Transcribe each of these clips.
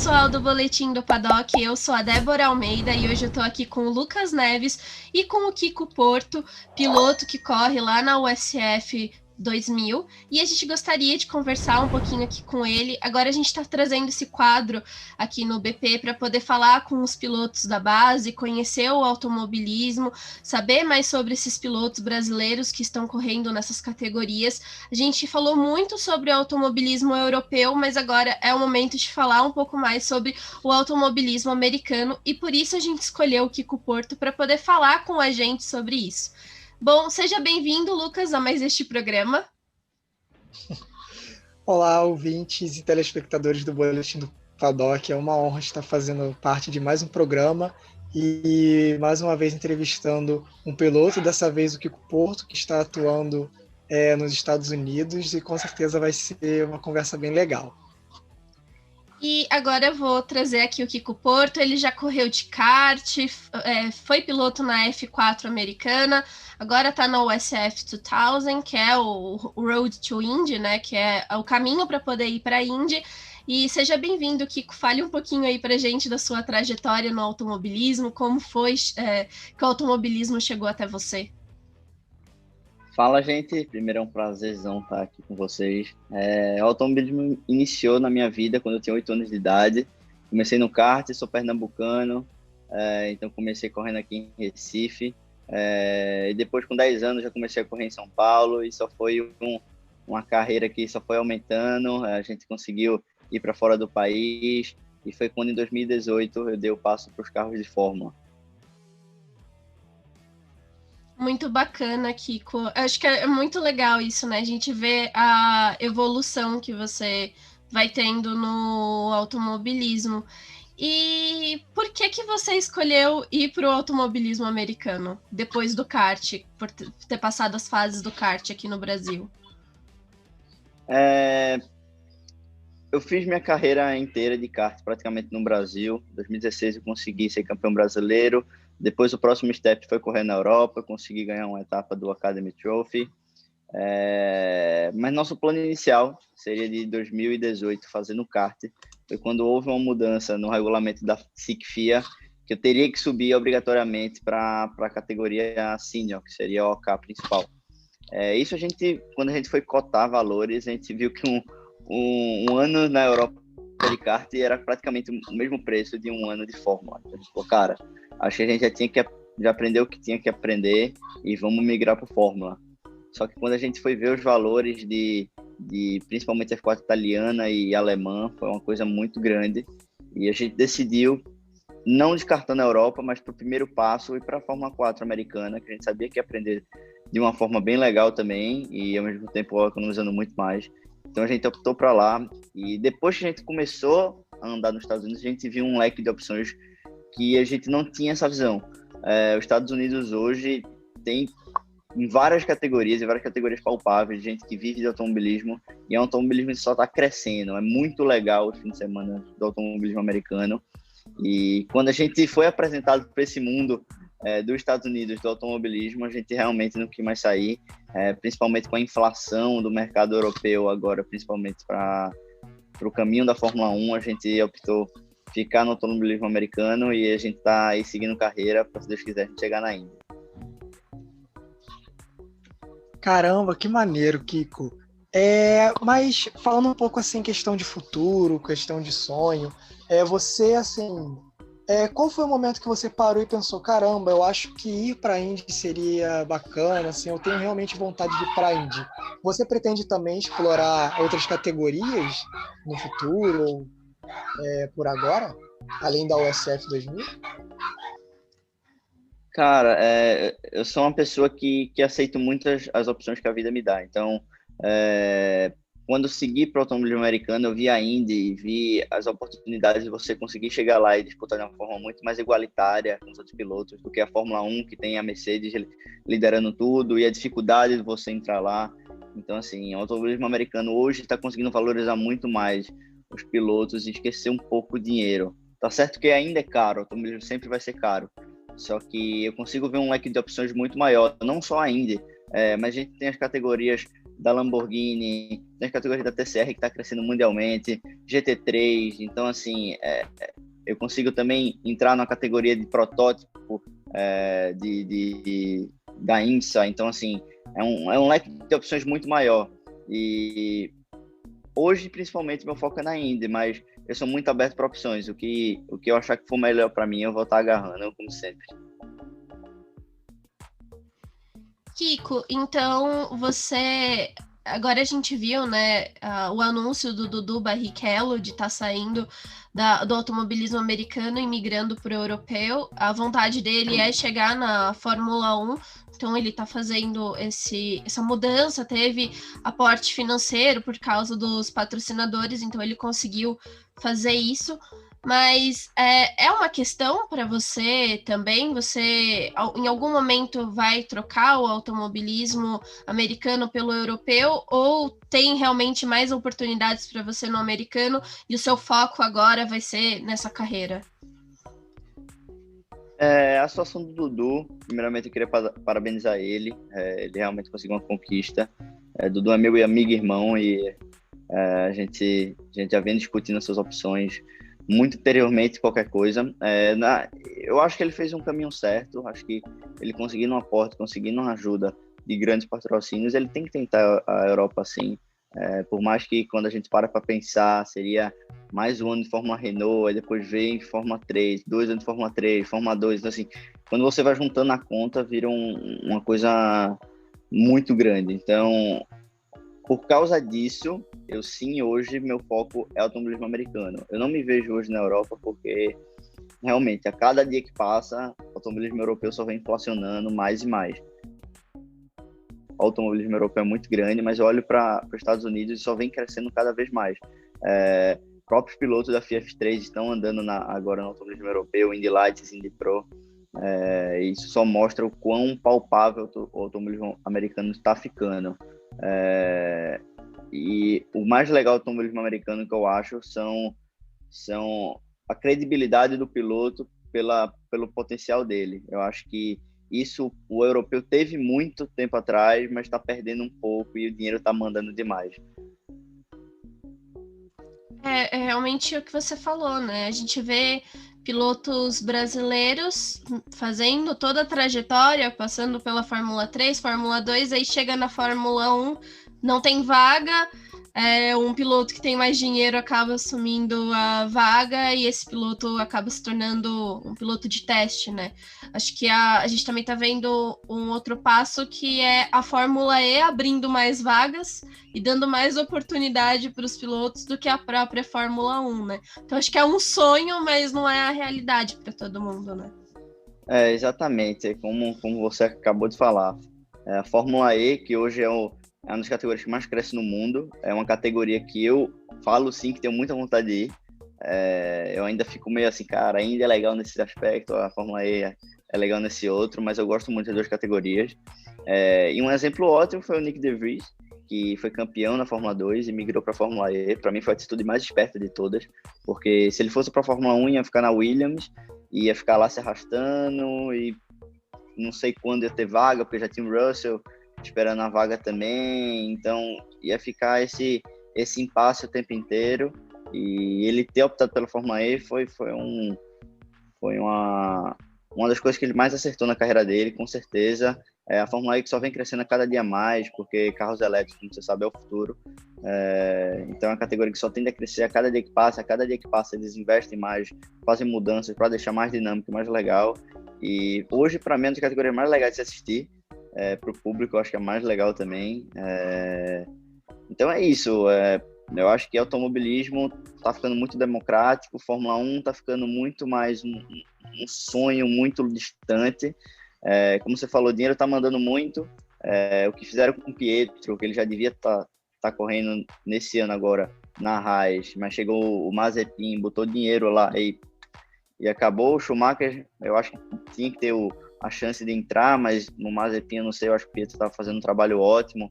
pessoal do Boletim do Paddock, eu sou a Débora Almeida e hoje eu tô aqui com o Lucas Neves e com o Kiko Porto, piloto que corre lá na USF 2000, e a gente gostaria de conversar um pouquinho aqui com ele. Agora a gente está trazendo esse quadro aqui no BP para poder falar com os pilotos da base, conhecer o automobilismo, saber mais sobre esses pilotos brasileiros que estão correndo nessas categorias. A gente falou muito sobre o automobilismo europeu, mas agora é o momento de falar um pouco mais sobre o automobilismo americano, e por isso a gente escolheu o Kiko Porto para poder falar com a gente sobre isso. Bom, seja bem-vindo, Lucas, a mais este programa. Olá, ouvintes e telespectadores do Boletim do Paddock. É uma honra estar fazendo parte de mais um programa e mais uma vez entrevistando um piloto, dessa vez o Kiko Porto, que está atuando nos Estados Unidos, e com certeza vai ser uma conversa bem legal. E agora eu vou trazer aqui o Kiko Porto. Ele já correu de kart, foi piloto na F4 americana, agora está na USF 2000, que é o Road to Indy, né? Que é o caminho para poder ir para a Indy. E seja bem-vindo, Kiko. Fale um pouquinho aí para a gente da sua trajetória no automobilismo, como foi que o automobilismo chegou até você. Fala, gente. Primeiro é um prazerzão estar aqui com vocês. O automobilismo iniciou na minha vida quando eu tinha 8 anos de idade. Comecei no kart, sou pernambucano, então comecei correndo aqui em Recife. E depois, com 10 anos, já comecei a correr em São Paulo, e só foi uma carreira que só foi aumentando. A gente conseguiu ir para fora do país, e foi quando, em 2018, eu dei o passo para os carros de Fórmula. Muito bacana, Kiko. Eu acho que é muito legal isso, né? A gente vê a evolução que você vai tendo no automobilismo. E por que você escolheu ir para o automobilismo americano, depois do kart, por ter passado as fases do kart aqui no Brasil? Eu fiz minha carreira inteira de kart praticamente no Brasil. Em 2016 eu consegui ser campeão brasileiro. Depois o próximo step foi correr na Europa, consegui ganhar uma etapa do Academy Trophy. Mas nosso plano inicial seria de 2018 fazer no kart. Foi quando houve uma mudança no regulamento da SIC FIA, que eu teria que subir obrigatoriamente para a categoria senior, que seria a OK principal. Isso quando a gente foi cotar valores, a gente viu que um ano na Europa de kart era praticamente o mesmo preço de um ano de Fórmula. Então a gente falou, cara, acho que a gente já aprendeu o que tinha que aprender e vamos migrar para Fórmula. Só que quando a gente foi ver os valores de principalmente F4 italiana e alemã, foi uma coisa muito grande, e a gente decidiu não descartar na Europa, mas para o primeiro passo ir para a Fórmula 4 americana, que a gente sabia que ia aprender de uma forma bem legal também, e ao mesmo tempo economizando muito mais. Então a gente optou para lá, e depois que a gente começou a andar nos Estados Unidos, a gente viu um leque de opções que a gente não tinha essa visão. Os Estados Unidos hoje tem em várias categorias palpáveis, gente que vive de automobilismo, e é um automobilismo que só está crescendo. É muito legal o fim de semana do automobilismo americano, e quando a gente foi apresentado para esse mundo dos Estados Unidos, do automobilismo, a gente realmente não quis mais sair, principalmente com a inflação do mercado europeu agora, principalmente para o caminho da Fórmula 1, a gente optou ficar no automobilismo americano, e a gente está aí seguindo carreira para, se Deus quiser, a gente chegar na Indy. Caramba, que maneiro, Kiko. Mas falando um pouco assim, questão de futuro, questão de sonho, você, assim, qual foi o momento que você parou e pensou, caramba, eu acho que ir para a Indy seria bacana, assim, eu tenho realmente vontade de ir para a Indy. Você pretende também explorar outras categorias no futuro, ou por agora, além da USF 2000? Cara, eu sou uma pessoa que aceito muitas as opções que a vida me dá. Então, quando eu segui para o automobilismo americano, eu vi a Indy, vi as oportunidades de você conseguir chegar lá e disputar de uma forma muito mais igualitária com os outros pilotos do que a Fórmula 1, que tem a Mercedes liderando tudo, e a dificuldade de você entrar lá. Então, assim, o automobilismo americano hoje está conseguindo valorizar muito mais os pilotos e esquecer um pouco o dinheiro. Tá certo que ainda é caro, o automobilismo sempre vai ser caro. Só que eu consigo ver um leque de opções muito maior, não só a Indy, mas a gente tem as categorias da Lamborghini, tem as categorias da TCR que está crescendo mundialmente, GT3, então assim, eu consigo também entrar na categoria de protótipo da IMSA, então assim, é um leque de opções muito maior. E hoje, principalmente, meu foco é na Indy, mas eu sou muito aberto para opções. O que eu achar que for melhor para mim, eu vou estar agarrando, como sempre. Kiko, então você. Agora a gente viu, né, o anúncio do Dudu Barrichello de estar saindo do automobilismo americano e migrando para o europeu. A vontade dele é chegar na Fórmula 1, então ele está fazendo essa mudança. Teve aporte financeiro por causa dos patrocinadores, então ele conseguiu fazer isso. Mas é uma questão para você também? Você, em algum momento, vai trocar o automobilismo americano pelo europeu? Ou tem realmente mais oportunidades para você no americano e o seu foco agora vai ser nessa carreira? A situação do Dudu, primeiramente eu queria parabenizar ele. Ele realmente conseguiu uma conquista. Dudu é meu amigo e irmão e a gente já vem discutindo essas opções muito anteriormente qualquer coisa. Eu acho que ele fez um caminho certo, acho que ele conseguindo um aporte, conseguindo uma ajuda de grandes patrocínios, ele tem que tentar a Europa sim, por mais que quando a gente para pensar, seria mais um ano de Fórmula Renault, aí depois vem Fórmula 3, 2 anos de Fórmula 3, Fórmula 2, então assim, quando você vai juntando a conta, vira uma coisa muito grande. Então, por causa disso, eu sim, hoje, meu foco é automobilismo americano. Eu não me vejo hoje na Europa porque, realmente, a cada dia que passa, o automobilismo europeu só vem inflacionando mais e mais. O automobilismo europeu é muito grande, mas eu olho para os Estados Unidos e só vem crescendo cada vez mais. Próprios pilotos da FIA F3 estão andando agora no automobilismo europeu, Indy Lights, Indy Pro. Isso só mostra o quão palpável o automobilismo americano está ficando. E o mais legal do automobilismo americano que eu acho são a credibilidade do piloto pelo potencial dele. Eu acho que isso o europeu teve muito tempo atrás, mas está perdendo um pouco e o dinheiro está mandando demais. É realmente o que você falou, né? A gente vê pilotos brasileiros fazendo toda a trajetória, passando pela Fórmula 3, Fórmula 2, aí chega na Fórmula 1, não tem vaga, um piloto que tem mais dinheiro acaba assumindo a vaga e esse piloto acaba se tornando um piloto de teste, né? Acho que a gente também está vendo um outro passo que é a Fórmula E abrindo mais vagas e dando mais oportunidade para os pilotos do que a própria Fórmula 1, né? Então acho que é um sonho, mas não é a realidade para todo mundo, né? Exatamente, como você acabou de falar. A Fórmula E, que hoje é uma das categorias que mais cresce no mundo, é uma categoria que eu falo sim que tenho muita vontade de ir. Eu ainda fico meio assim, cara, ainda é legal nesse aspecto, a Fórmula E é legal nesse outro, mas eu gosto muito das duas categorias. E um exemplo ótimo foi o Nick De Vries, que foi campeão na Fórmula 2 e migrou para a Fórmula E. Para mim foi a atitude mais esperta de todas, porque se ele fosse para a Fórmula 1 ia ficar na Williams, ia ficar lá se arrastando e não sei quando ia ter vaga, porque já tinha o Russell esperando a vaga também, então ia ficar esse impasse o tempo inteiro. E ele ter optado pela Fórmula E foi uma das coisas que ele mais acertou na carreira dele, com certeza. A Fórmula E que só vem crescendo a cada dia mais, porque carros elétricos, como você sabe, é o futuro. Então é uma categoria que só tende a crescer a cada dia que passa eles investem mais, fazem mudanças para deixar mais dinâmico, mais legal. E hoje, para mim, é uma das categorias mais legais de se assistir. Para o público, eu acho que é mais legal também. Então é isso. Eu acho que o automobilismo está ficando muito democrático, Fórmula 1 está ficando muito mais um sonho muito distante. Como você falou, o dinheiro está mandando muito. O que fizeram com o Pietro, que ele já devia estar correndo nesse ano agora na Haas, mas chegou o Mazepin, botou dinheiro lá e acabou. O Schumacher, eu acho que tinha que ter a chance de entrar, mas no Mazepin, eu não sei, eu acho que o Pietro estava fazendo um trabalho ótimo.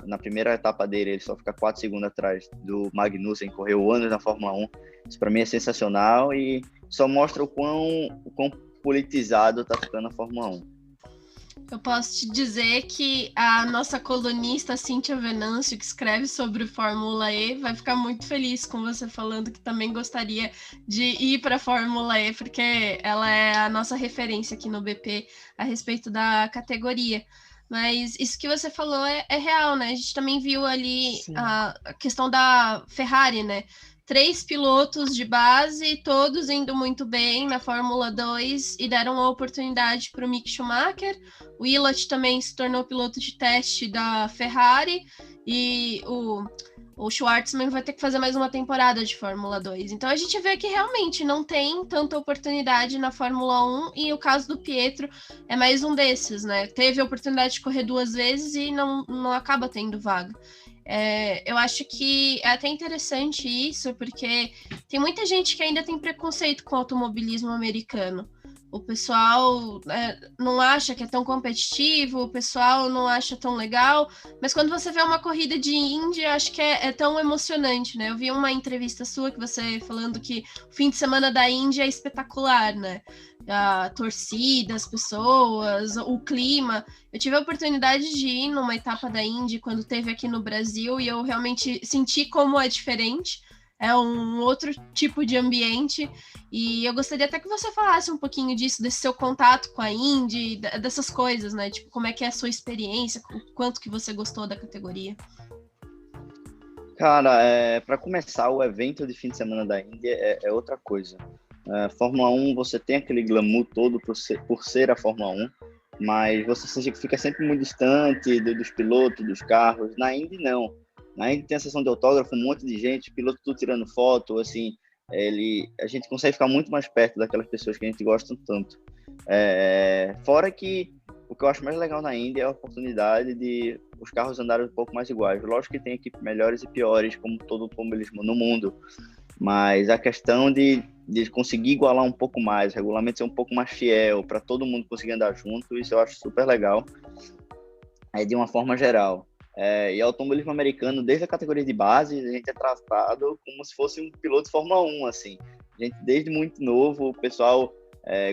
Na primeira etapa dele, ele só fica 4 segundos atrás do Magnussen, correu anos na Fórmula 1. Isso para mim é sensacional e só mostra o quão politizado está ficando a Fórmula 1. Eu posso te dizer que a nossa colunista Cíntia Venâncio, que escreve sobre Fórmula E, vai ficar muito feliz com você falando que também gostaria de ir para a Fórmula E, porque ela é a nossa referência aqui no BP a respeito da categoria. Mas isso que você falou é real, né? A gente também viu ali a questão da Ferrari, né? 3 pilotos de base, todos indo muito bem na Fórmula 2 e deram a oportunidade para o Mick Schumacher. O Ilott também se tornou piloto de teste da Ferrari e o Schwartzman vai ter que fazer mais uma temporada de Fórmula 2. Então a gente vê que realmente não tem tanta oportunidade na Fórmula 1 e o caso do Pietro é mais um desses, né? Teve a oportunidade de correr 2 vezes e não acaba tendo vaga. Eu acho que é até interessante isso, porque tem muita gente que ainda tem preconceito com o automobilismo americano. O pessoal não acha que é tão competitivo, o pessoal não acha tão legal, mas quando você vê uma corrida de Indy, acho que é tão emocionante, né? Eu vi uma entrevista sua que você falando que o fim de semana da Indy é espetacular, né? A torcida, as pessoas, o clima. Eu tive a oportunidade de ir numa etapa da Indy quando teve aqui no Brasil e eu realmente senti como é diferente. É um outro tipo de ambiente e eu gostaria até que você falasse um pouquinho disso, desse seu contato com a Indy, dessas coisas, né? Tipo, como é que é a sua experiência, o quanto que você gostou da categoria. Cara, para começar, o evento de fim de semana da Indy é outra coisa. Fórmula 1, você tem aquele glamour todo por ser a Fórmula 1, mas você fica sempre muito distante dos pilotos, dos carros. Na Indy, não. Na Indy tem a sessão de autógrafo, um monte de gente, piloto tudo tirando foto, assim, a gente consegue ficar muito mais perto daquelas pessoas que a gente gosta tanto. Fora que o que eu acho mais legal na Indy é a oportunidade de os carros andarem um pouco mais iguais. Lógico que tem equipes melhores e piores, como todo o automobilismo no mundo, mas a questão de conseguir igualar um pouco mais, o regulamento ser um pouco mais fiel, para todo mundo conseguir andar junto, isso eu acho super legal, de uma forma geral. E o automobilismo americano, desde a categoria de base, a gente é tratado como se fosse um piloto de Fórmula 1, assim. A gente, desde muito novo, o pessoal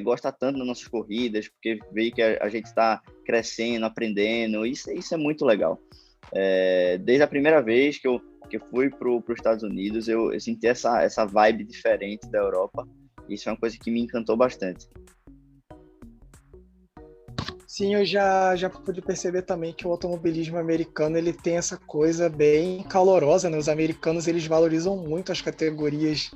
gosta tanto das nossas corridas, porque vê que a gente está crescendo, aprendendo, isso é muito legal. Desde a primeira vez que eu fui para os Estados Unidos, eu senti essa vibe diferente da Europa, isso é uma coisa que me encantou bastante. Sim, eu já pude perceber também que o automobilismo americano ele tem essa coisa bem calorosa, né? Os americanos eles valorizam muito as categorias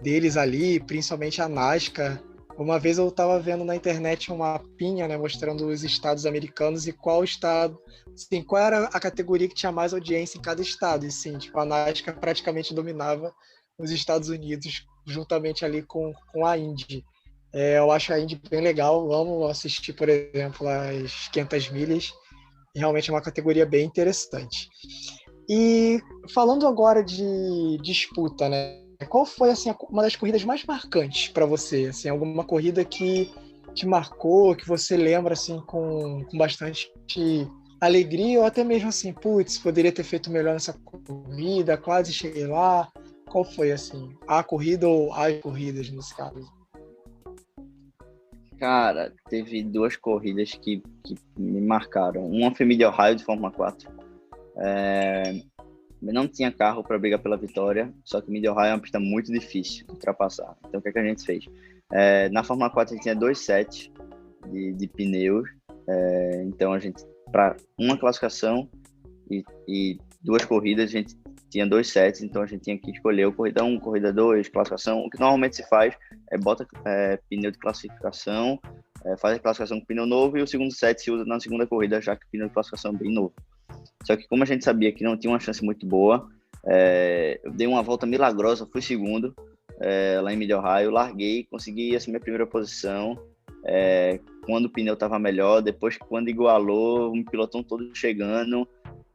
deles ali, principalmente a NASCAR. Uma vez eu estava vendo na internet um mapinha, né, mostrando os estados americanos e qual estado, assim, qual era a categoria que tinha mais audiência em cada estado. E sim, tipo, a NASCAR praticamente dominava os Estados Unidos juntamente ali com a Indy. Eu acho a Indy bem legal, amo assistir, por exemplo, as 500 milhas, realmente é uma categoria bem interessante. E falando agora de disputa, né? Qual foi assim, uma das corridas mais marcantes para você? Assim, alguma corrida que te marcou, que você lembra assim, com bastante alegria, ou até mesmo assim, putz, poderia ter feito melhor nessa corrida, quase cheguei lá. Qual foi assim, a corrida ou as corridas nesse caso? Cara, teve 2 corridas que me marcaram. Uma foi Mid-Ohio de Fórmula 4. Não tinha carro para brigar pela vitória, só que Mid-Ohio é uma pista muito difícil de ultrapassar. Então, o que a gente fez? Na Fórmula 4, a gente tinha 2 sets de pneus. Então, a gente, para uma classificação e 2 corridas, a gente tinha 2 sets, então a gente tinha que escolher o corrida 1, corrida 2, classificação. O que normalmente se faz é bota pneu de classificação, faz a classificação com pneu novo e o segundo set se usa na segunda corrida, já que o pneu de classificação é bem novo. Só que como a gente sabia que não tinha uma chance muito boa, eu dei uma volta milagrosa, fui segundo lá em Mid-Ohio, larguei, consegui essa minha primeira posição, quando o pneu estava melhor, depois quando igualou, um pilotão todo chegando,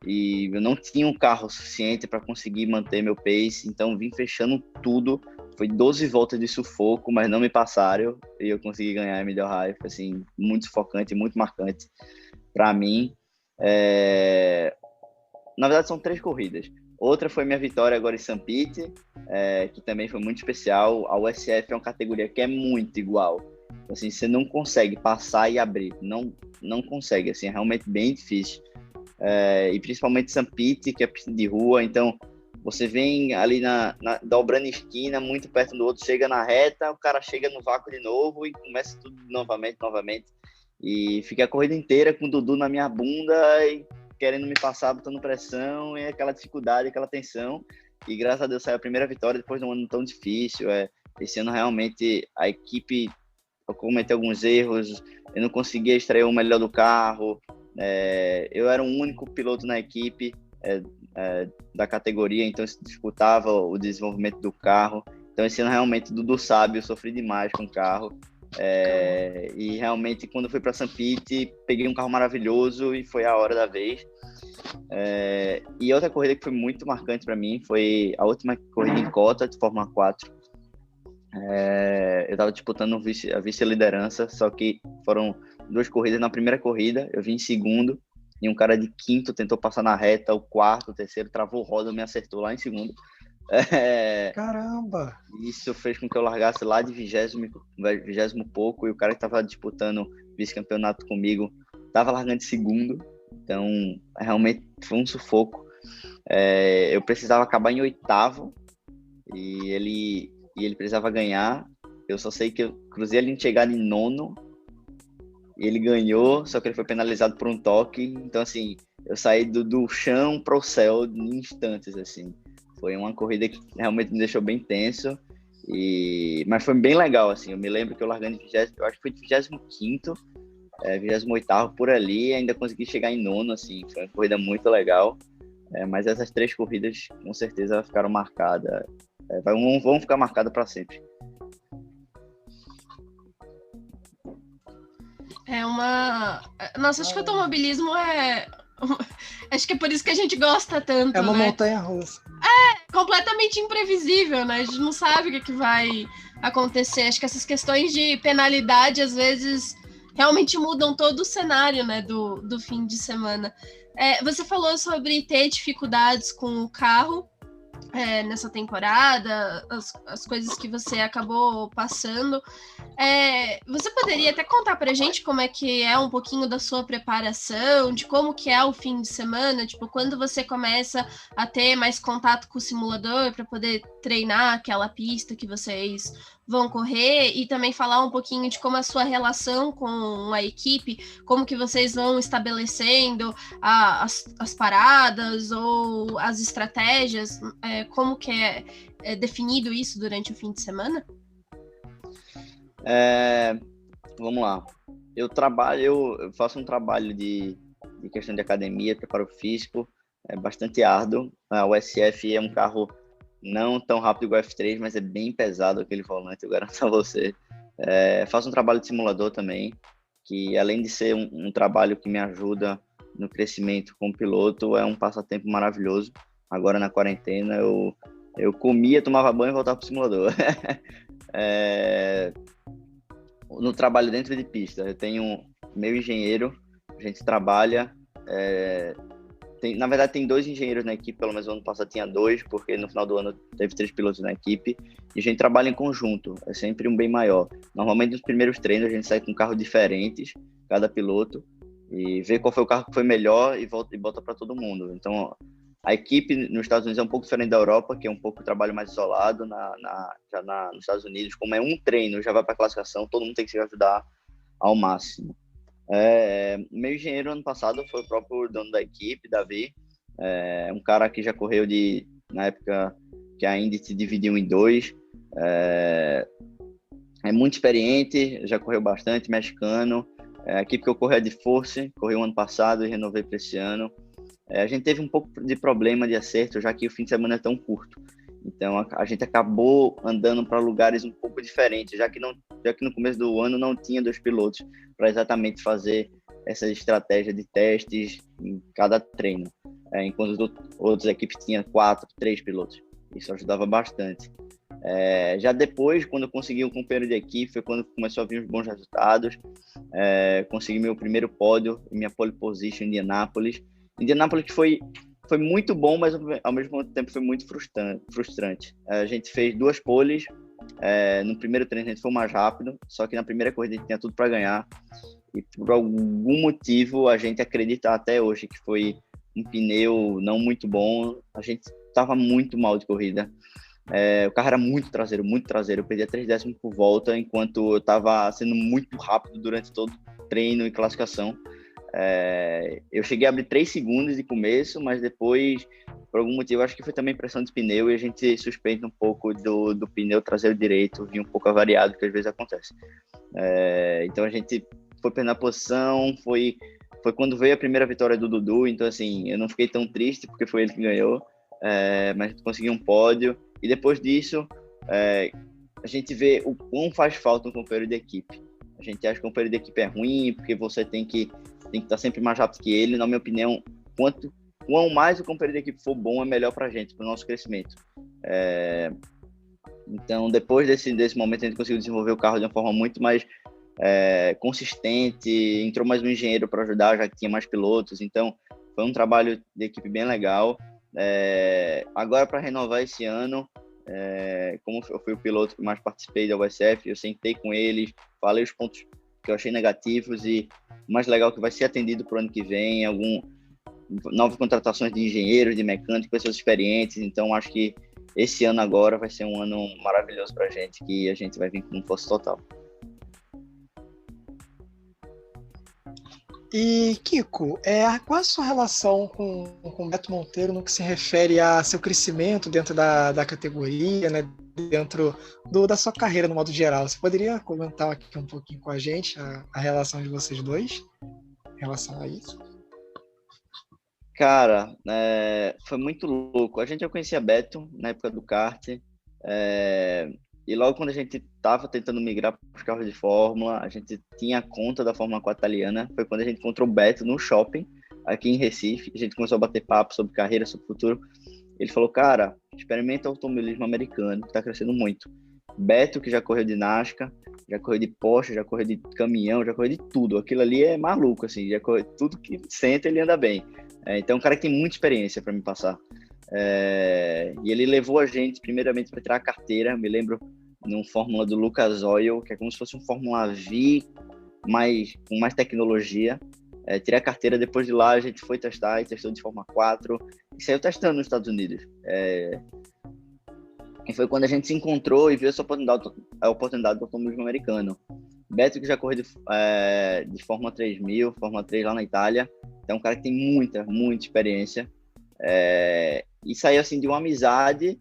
e eu não tinha um carro suficiente para conseguir manter meu pace, então vim fechando tudo, foi 12 voltas de sufoco, mas não me passaram, e eu consegui ganhar em Mid-Ohio, foi assim, muito sufocante, muito marcante para mim. Na verdade são 3 corridas. Outra foi minha vitória agora em St. Pete, que também foi muito especial. A USF é uma categoria que é muito igual. Assim, você não consegue passar e abrir. Não não consegue, assim, é realmente bem difícil. E principalmente St. Pete, que é pista de rua, então você vem ali dobrando esquina, muito perto do outro, chega na reta, o cara chega no vácuo de novo e começa tudo novamente. E fica a corrida inteira com o Dudu na minha bunda e querendo me passar, botando pressão, e aquela dificuldade, aquela tensão. E graças a Deus saiu a primeira vitória depois de um ano tão difícil. Esse ano realmente a equipe cometeu alguns erros, eu não conseguia extrair o melhor do carro. Eu era o único piloto na equipe da categoria, então isso dificultava o desenvolvimento do carro. Então esse ano realmente, Dudu sabe, eu sofri demais com o carro. E realmente quando fui para St. Pete, peguei um carro maravilhoso e foi a hora da vez. E outra corrida que foi muito marcante para mim foi a última corrida em Cota de Fórmula 4. Eu estava disputando a vice-liderança, só que foram 2 corridas. Na primeira corrida eu vim em segundo e um cara de quinto tentou passar na reta, o quarto, o terceiro travou roda, me acertou lá em segundo. Caramba! Isso fez com que eu largasse lá de 20º pouco, e o cara que estava disputando vice-campeonato comigo estava largando de segundo, então realmente foi um sufoco. Eu precisava acabar em 8º e ele precisava ganhar. Eu só sei que eu cruzei a linha de chegada em 9º, e ele ganhou, só que ele foi penalizado por um toque. Então, assim, eu saí do chão para o céu em instantes, assim. Foi uma corrida que realmente me deixou bem tenso, mas foi bem legal, assim. Eu me lembro que eu largando de 20º, eu acho que foi de 25º, 28º por ali, e ainda consegui chegar em 9º, assim. Foi uma corrida muito legal. Mas essas 3 corridas, com certeza, ficaram marcadas. Vão ficar marcadas para sempre. Nossa, acho que o automobilismo acho que é por isso que a gente gosta tanto, É uma né? montanha-russa. Completamente imprevisível, né? A gente não sabe o que vai acontecer. Acho que essas questões de penalidade, às vezes, realmente mudam todo o cenário, né, do fim de semana. Você falou sobre ter dificuldades com o carro nessa temporada, as coisas que você acabou passando. Você poderia até contar pra gente como é que é um pouquinho da sua preparação, de como que é o fim de semana, tipo, quando você começa a ter mais contato com o simulador para poder treinar aquela pista que vocês vão correr, e também falar um pouquinho de como a sua relação com a equipe, como que vocês vão estabelecendo as paradas ou as estratégias, como que é definido isso durante o fim de semana? Vamos lá. Eu faço um trabalho de questão de academia, preparo físico, bastante árduo. O SF é um carro não tão rápido igual o F3, mas é bem pesado aquele volante, eu garanto a você. Faço um trabalho de simulador também, que além de ser um trabalho que me ajuda no crescimento como piloto, é um passatempo maravilhoso. Agora na quarentena eu comia, tomava banho e voltava pro simulador. No trabalho dentro de pista, eu tenho meu engenheiro, a gente trabalha, na verdade tem 2 engenheiros na equipe, pelo menos no ano passado tinha 2, porque no final do ano teve 3 pilotos na equipe, e a gente trabalha em conjunto, é sempre um bem maior. Normalmente nos primeiros treinos a gente sai com carros diferentes, cada piloto, e vê qual foi o carro que foi melhor e bota para todo mundo. Então a equipe nos Estados Unidos é um pouco diferente da Europa, que é um pouco o trabalho mais isolado. Nos Estados Unidos, como é um treino, já vai para a classificação, todo mundo tem que se ajudar ao máximo. Meu engenheiro ano passado foi o próprio dono da equipe, Davi, um cara que já correu na época que a Indy se dividiu em 2, é muito experiente, já correu bastante, mexicano. A equipe que eu corri é de Force, corri o ano passado e renovei para esse ano. A gente teve um pouco de problema de acerto, já que o fim de semana é tão curto. Então, a gente acabou andando para lugares um pouco diferentes, já que no começo do ano não tinha 2 pilotos para exatamente fazer essa estratégia de testes em cada treino. Enquanto as outras equipes tinham 4, 3 pilotos. Isso ajudava bastante. Já depois, quando eu consegui um companheiro de equipe, foi quando começou a vir os bons resultados. Consegui meu primeiro pódio e minha pole position em Indianápolis. Indianápolis que foi muito bom, mas ao mesmo tempo foi muito frustrante. A gente fez 2 poles. No primeiro treino a gente foi mais rápido, só que na primeira corrida a gente tinha tudo para ganhar. e por algum motivo a gente acredita até hoje que foi um pneu não muito bom. A gente estava muito mal de corrida. O carro era muito traseiro, eu perdia 3 décimos por volta, enquanto eu estava sendo muito rápido durante todo o treino e classificação. Eu cheguei a abrir 3 segundos de começo, mas depois, por algum motivo, acho que foi também pressão de pneu, e a gente suspeita um pouco do pneu traseiro direito, vinha um pouco avariado, que às vezes acontece. Então a gente foi perdendo a posição, foi quando veio a primeira vitória do Dudu, então assim, eu não fiquei tão triste, porque foi ele que ganhou, mas a gente conseguiu um pódio, e depois disso, a gente vê o quão faz falta um companheiro de equipe. A gente acha que o companheiro de equipe é ruim, porque você tem que estar sempre mais rápido que ele. Na minha opinião, quanto mais o companheiro de equipe for bom, é melhor para a gente, para o nosso crescimento. Então, depois desse momento, a gente conseguiu desenvolver o carro de uma forma muito mais consistente. Entrou mais um engenheiro para ajudar, já que tinha mais pilotos. Então, foi um trabalho de equipe bem legal. Agora, para renovar esse ano, como eu fui o piloto que mais participei da USF, eu sentei com eles, falei os pontos que eu achei negativos e o mais legal que vai ser atendido para o ano que vem, novas contratações de engenheiros, de mecânicos, pessoas experientes. Então acho que esse ano agora vai ser um ano maravilhoso para a gente, que a gente vai vir com força total. E, Kiko, qual a sua relação com o Beto Monteiro no que se refere a seu crescimento dentro da categoria, né, dentro da sua carreira no modo geral? Você poderia comentar aqui um pouquinho com a gente a relação de vocês dois em relação a isso? Cara, foi muito louco. A gente já conhecia Beto na época do kart, e logo quando a gente estava tentando migrar para os carros de Fórmula, a gente tinha a conta da Fórmula 4 italiana, foi quando a gente encontrou o Beto no shopping, aqui em Recife. A gente começou a bater papo sobre carreira, sobre futuro. Ele falou, cara, experimenta automobilismo americano, que está crescendo muito. Beto, que já correu de NASCAR, já correu de Porsche, já correu de caminhão, já correu de tudo. Aquilo ali é maluco, assim, já correu tudo que senta, ele anda bem. Então é um cara que tem muita experiência para me passar. E ele levou a gente, primeiramente, para tirar a carteira. Me lembro num Fórmula do Lucas Oil, que é como se fosse um Fórmula V, com mais tecnologia. Tirei a carteira, depois de lá a gente foi testar e testou de Fórmula 4 e saiu testando nos Estados Unidos. E foi quando a gente se encontrou e viu essa oportunidade do automobilismo americano. Beto, que já correu de Fórmula 3000, Fórmula 3 lá na Itália, é um cara que tem muita experiência. E saiu assim de uma amizade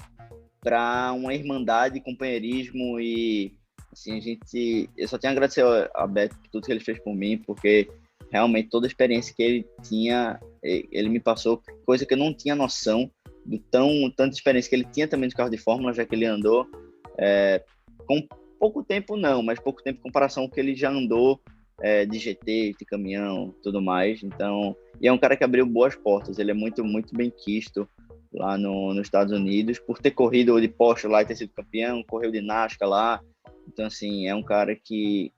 para uma irmandade, companheirismo, e assim, eu só tenho a agradecer a Beto por tudo que ele fez por mim, porque realmente toda a experiência que ele tinha, ele me passou, coisa que eu não tinha noção do tanta experiência que ele tinha também de carro de Fórmula, já que ele andou com pouco tempo não, mas pouco tempo em comparação com o que ele já andou de GT, de caminhão, tudo mais. Então, e é um cara que abriu boas portas. Ele é muito bem quisto lá nos Estados Unidos, por ter corrido de Porsche lá e ter sido campeão, correu de NASCAR lá. Então, assim, é um cara que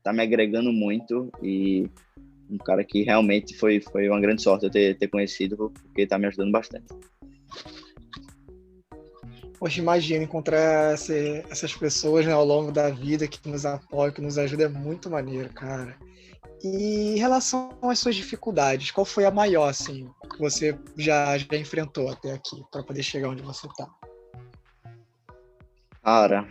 tá me agregando muito, e um cara que realmente foi uma grande sorte eu ter conhecido, porque tá me ajudando bastante. Poxa, imagina encontrar essas pessoas, né, ao longo da vida, que nos apoiam, que nos ajudam, é muito maneiro, cara. E em relação às suas dificuldades, qual foi a maior, assim, que você já enfrentou até aqui, para poder chegar onde você tá? Cara,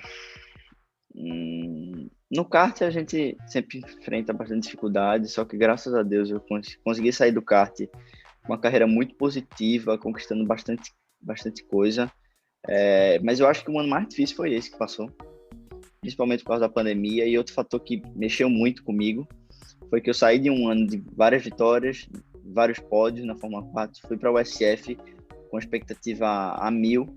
no kart a gente sempre enfrenta bastante dificuldade, só que graças a Deus eu consegui sair do kart com uma carreira muito positiva, conquistando bastante coisa. Mas eu acho que o ano mais difícil foi esse que passou, principalmente por causa da pandemia. E outro fator que mexeu muito comigo foi que eu saí de um ano de várias vitórias, vários pódios na Fórmula 4, fui para a USF com expectativa a 1000.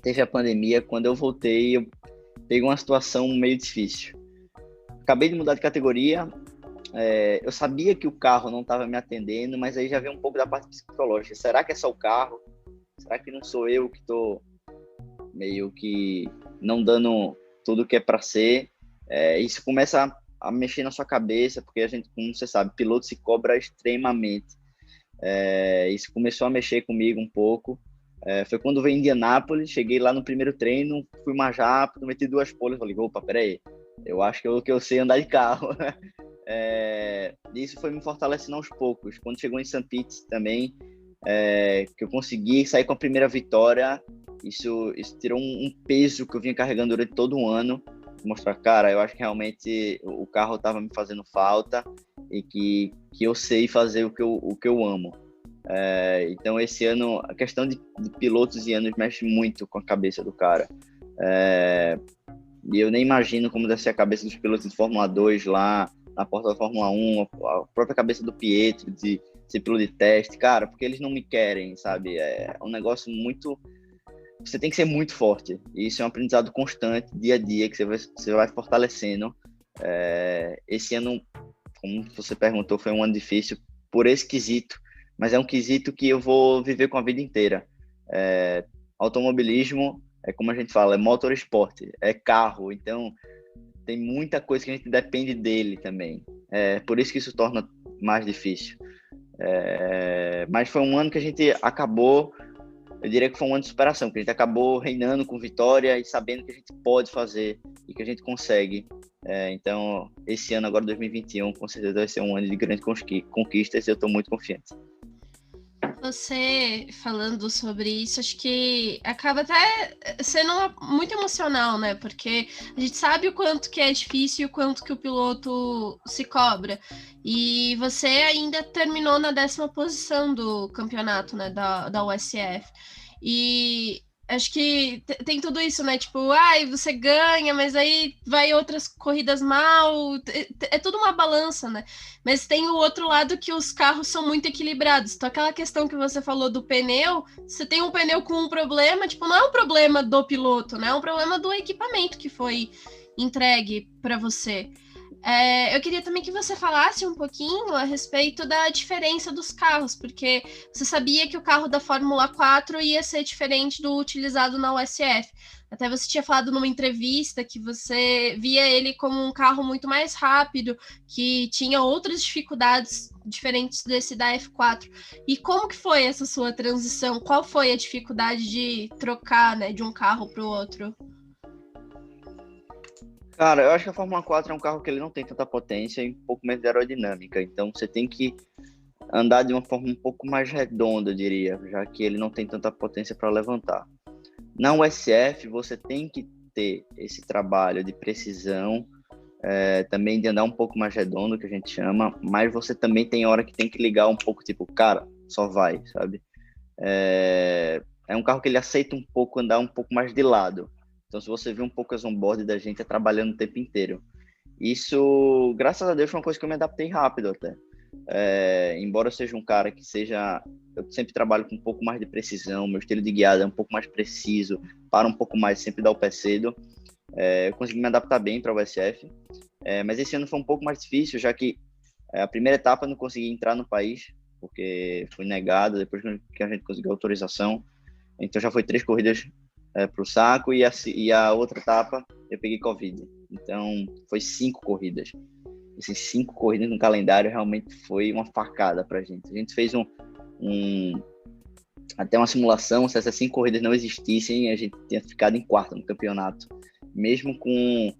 Teve a pandemia, quando eu voltei eu peguei uma situação meio difícil. Acabei de mudar de categoria, eu sabia que o carro não estava me atendendo, mas aí já veio um pouco da parte psicológica. Será que é só o carro? Será que não sou eu que estou meio que não dando tudo o que é para ser? Isso começa a mexer na sua cabeça, porque a gente, como você sabe, piloto se cobra extremamente. Isso começou a mexer comigo um pouco. Foi quando veio em Indianápolis, cheguei lá no primeiro treino, fui mais rápido, meti 2 poles, falei, opa, peraí, eu acho que eu sei andar de carro. isso foi me fortalecendo aos poucos. Quando chegou em St. Pete também, que eu consegui sair com a primeira vitória, isso tirou um peso que eu vinha carregando durante todo o ano. Mostrar, cara, eu acho que realmente o carro estava me fazendo falta e que eu sei fazer o que eu amo. Então, esse ano, a questão de pilotos e anos mexe muito com a cabeça do cara. E eu nem imagino como deve ser a cabeça dos pilotos de Fórmula 2 lá, na porta da Fórmula 1, a própria cabeça do Pietro, de ser piloto de teste, cara, porque eles não me querem, sabe? É um negócio muito... Você tem que ser muito forte. E isso é um aprendizado constante, dia a dia, que você vai fortalecendo. Esse ano, como você perguntou, foi um ano difícil por esse quesito, mas é um quesito que eu vou viver com a vida inteira. Automobilismo, como a gente fala, é motorsport, é carro, então tem muita coisa que a gente depende dele também. Por isso que isso torna mais difícil. Mas foi um ano que a gente acabou, eu diria que foi um ano de superação, que a gente acabou reinando com vitória e sabendo que a gente pode fazer e que a gente consegue. Então, esse ano agora, 2021, com certeza vai ser um ano de grandes conquistas e eu estou muito confiante. Você falando sobre isso, acho que acaba até sendo muito emocional, né? Porque a gente sabe o quanto que é difícil e o quanto que o piloto se cobra. E você ainda terminou na 10ª posição do campeonato, né? Da USF. E acho que tem tudo isso, né? Tipo, você ganha, mas aí vai outras corridas mal. É tudo uma balança, né? Mas tem o outro lado que os carros são muito equilibrados. Então, aquela questão que você falou do pneu, você tem um pneu com um problema, tipo, não é um problema do piloto, né? É um problema do equipamento que foi entregue para você. Eu queria também que você falasse um pouquinho a respeito da diferença dos carros, porque você sabia que o carro da Fórmula 4 ia ser diferente do utilizado na USF. Até você tinha falado numa entrevista que você via ele como um carro muito mais rápido, que tinha outras dificuldades diferentes desse da F4. E como que foi essa sua transição? Qual foi a dificuldade de trocar, né, de um carro para o outro? Cara, eu acho que a Fórmula 4 é um carro que ele não tem tanta potência e um pouco menos de aerodinâmica. Então, você tem que andar de uma forma um pouco mais redonda, eu diria, já que ele não tem tanta potência para levantar. Na USF, você tem que ter esse trabalho de precisão, também de andar um pouco mais redondo, que a gente chama, mas você também tem hora que tem que ligar um pouco, tipo, cara, só vai, sabe? É um carro que ele aceita um pouco andar um pouco mais de lado. Então, se você vê um pouco as on-board da gente, trabalhando o tempo inteiro. Isso, graças a Deus, foi uma coisa que eu me adaptei rápido até. Embora eu seja um cara que eu sempre trabalho com um pouco mais de precisão, meu estilo de guiada é um pouco mais preciso, para um pouco mais, sempre dar o pé cedo. Eu consegui me adaptar bem para o USF. Mas esse ano foi um pouco mais difícil, já que a primeira etapa eu não consegui entrar no país, porque fui negado depois que a gente conseguiu a autorização. Então, já foi 3 corridas pro saco e a outra etapa eu peguei Covid. Então foi 5 corridas. Essas 5 corridas no calendário realmente foi uma facada pra gente. A gente fez até uma simulação, se essas 5 corridas não existissem, a gente tinha ficado em 4º no campeonato. Mesmo com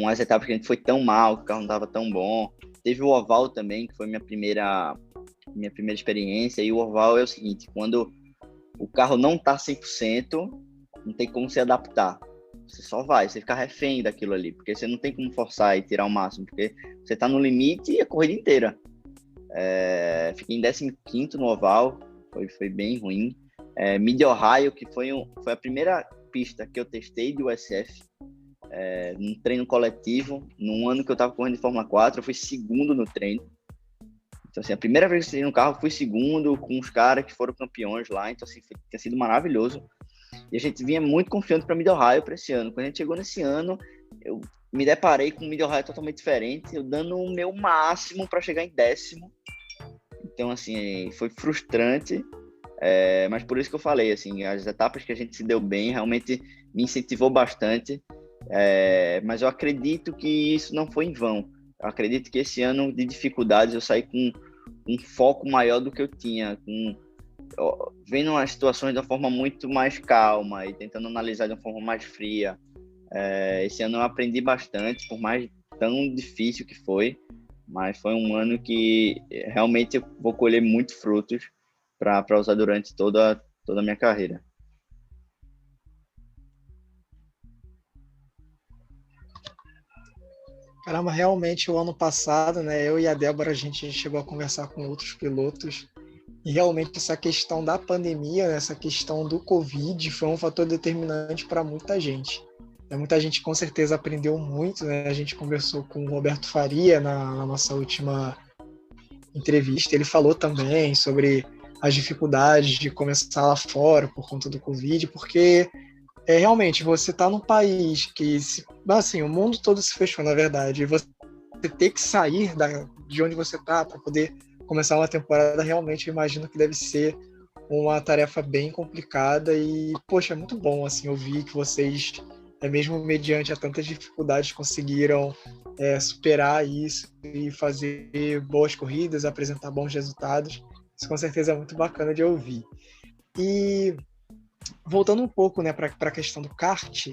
as etapas que a gente foi tão mal, que o carro não estava tão bom. Teve o oval também, que foi minha primeira experiência. E o oval é o seguinte, quando o carro não tá 100%, não tem como se adaptar. Você só vai, você fica refém daquilo ali, porque você não tem como forçar e tirar o máximo, porque você tá no limite a corrida inteira. Fiquei em 15º no oval, foi bem ruim. Mid-Ohio, que foi a primeira pista que eu testei de USF, num treino coletivo, num ano que eu tava correndo de Fórmula 4, eu fui 2º no treino. Então, assim, a primeira vez que eu entrei no carro, fui 2º com os caras que foram campeões lá. Então, assim, tinha sido maravilhoso. E a gente vinha muito confiante para Mid-Ohio para esse ano. Quando a gente chegou nesse ano, eu me deparei com um Mid-Ohio totalmente diferente, eu dando o meu máximo para chegar em 10º. Então, assim, foi frustrante. Mas por isso que eu falei, assim, as etapas que a gente se deu bem realmente me incentivou bastante. Mas eu acredito que isso não foi em vão. Eu acredito que esse ano de dificuldades eu saí com um foco maior do que eu tinha, vendo as situações de uma forma muito mais calma e tentando analisar de uma forma mais fria. Esse ano eu aprendi bastante, por mais tão difícil que foi. mas foi um ano que realmente eu vou colher muitos frutos para usar durante toda a minha carreira. Caramba, realmente o ano passado, né, eu e a Débora, a gente chegou a conversar com outros pilotos e realmente essa questão da pandemia, né, essa questão do Covid foi um fator determinante para muita gente. Muita gente com certeza aprendeu muito, né? A gente conversou com o Roberto Faria na nossa última entrevista, ele falou também sobre as dificuldades de começar lá fora por conta do Covid, porque realmente você está num país que, assim, o mundo todo se fechou, na verdade, e você ter que sair de onde você está para poder começar uma temporada, realmente eu imagino que deve ser uma tarefa bem complicada e, poxa, é muito bom, assim, ouvir que vocês, mesmo mediante a tantas dificuldades, conseguiram superar isso e fazer boas corridas, apresentar bons resultados. Isso com certeza é muito bacana de ouvir. E voltando um pouco, né, para a questão do kart,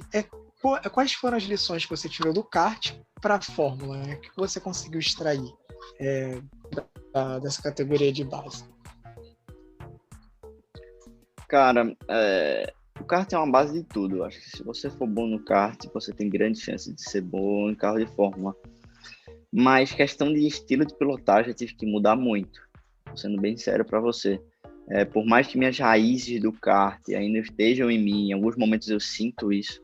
quais foram as lições que você tirou do kart para a Fórmula, né? O que você conseguiu extrair dessa categoria de base? Cara, o kart é uma base de tudo. Eu acho que se você for bom no kart, você tem grande chance de ser bom em carro de Fórmula. Mas questão de estilo de pilotagem, eu tive que mudar muito. Tô sendo bem sério para você. Por mais que minhas raízes do kart ainda estejam em mim, em alguns momentos eu sinto isso.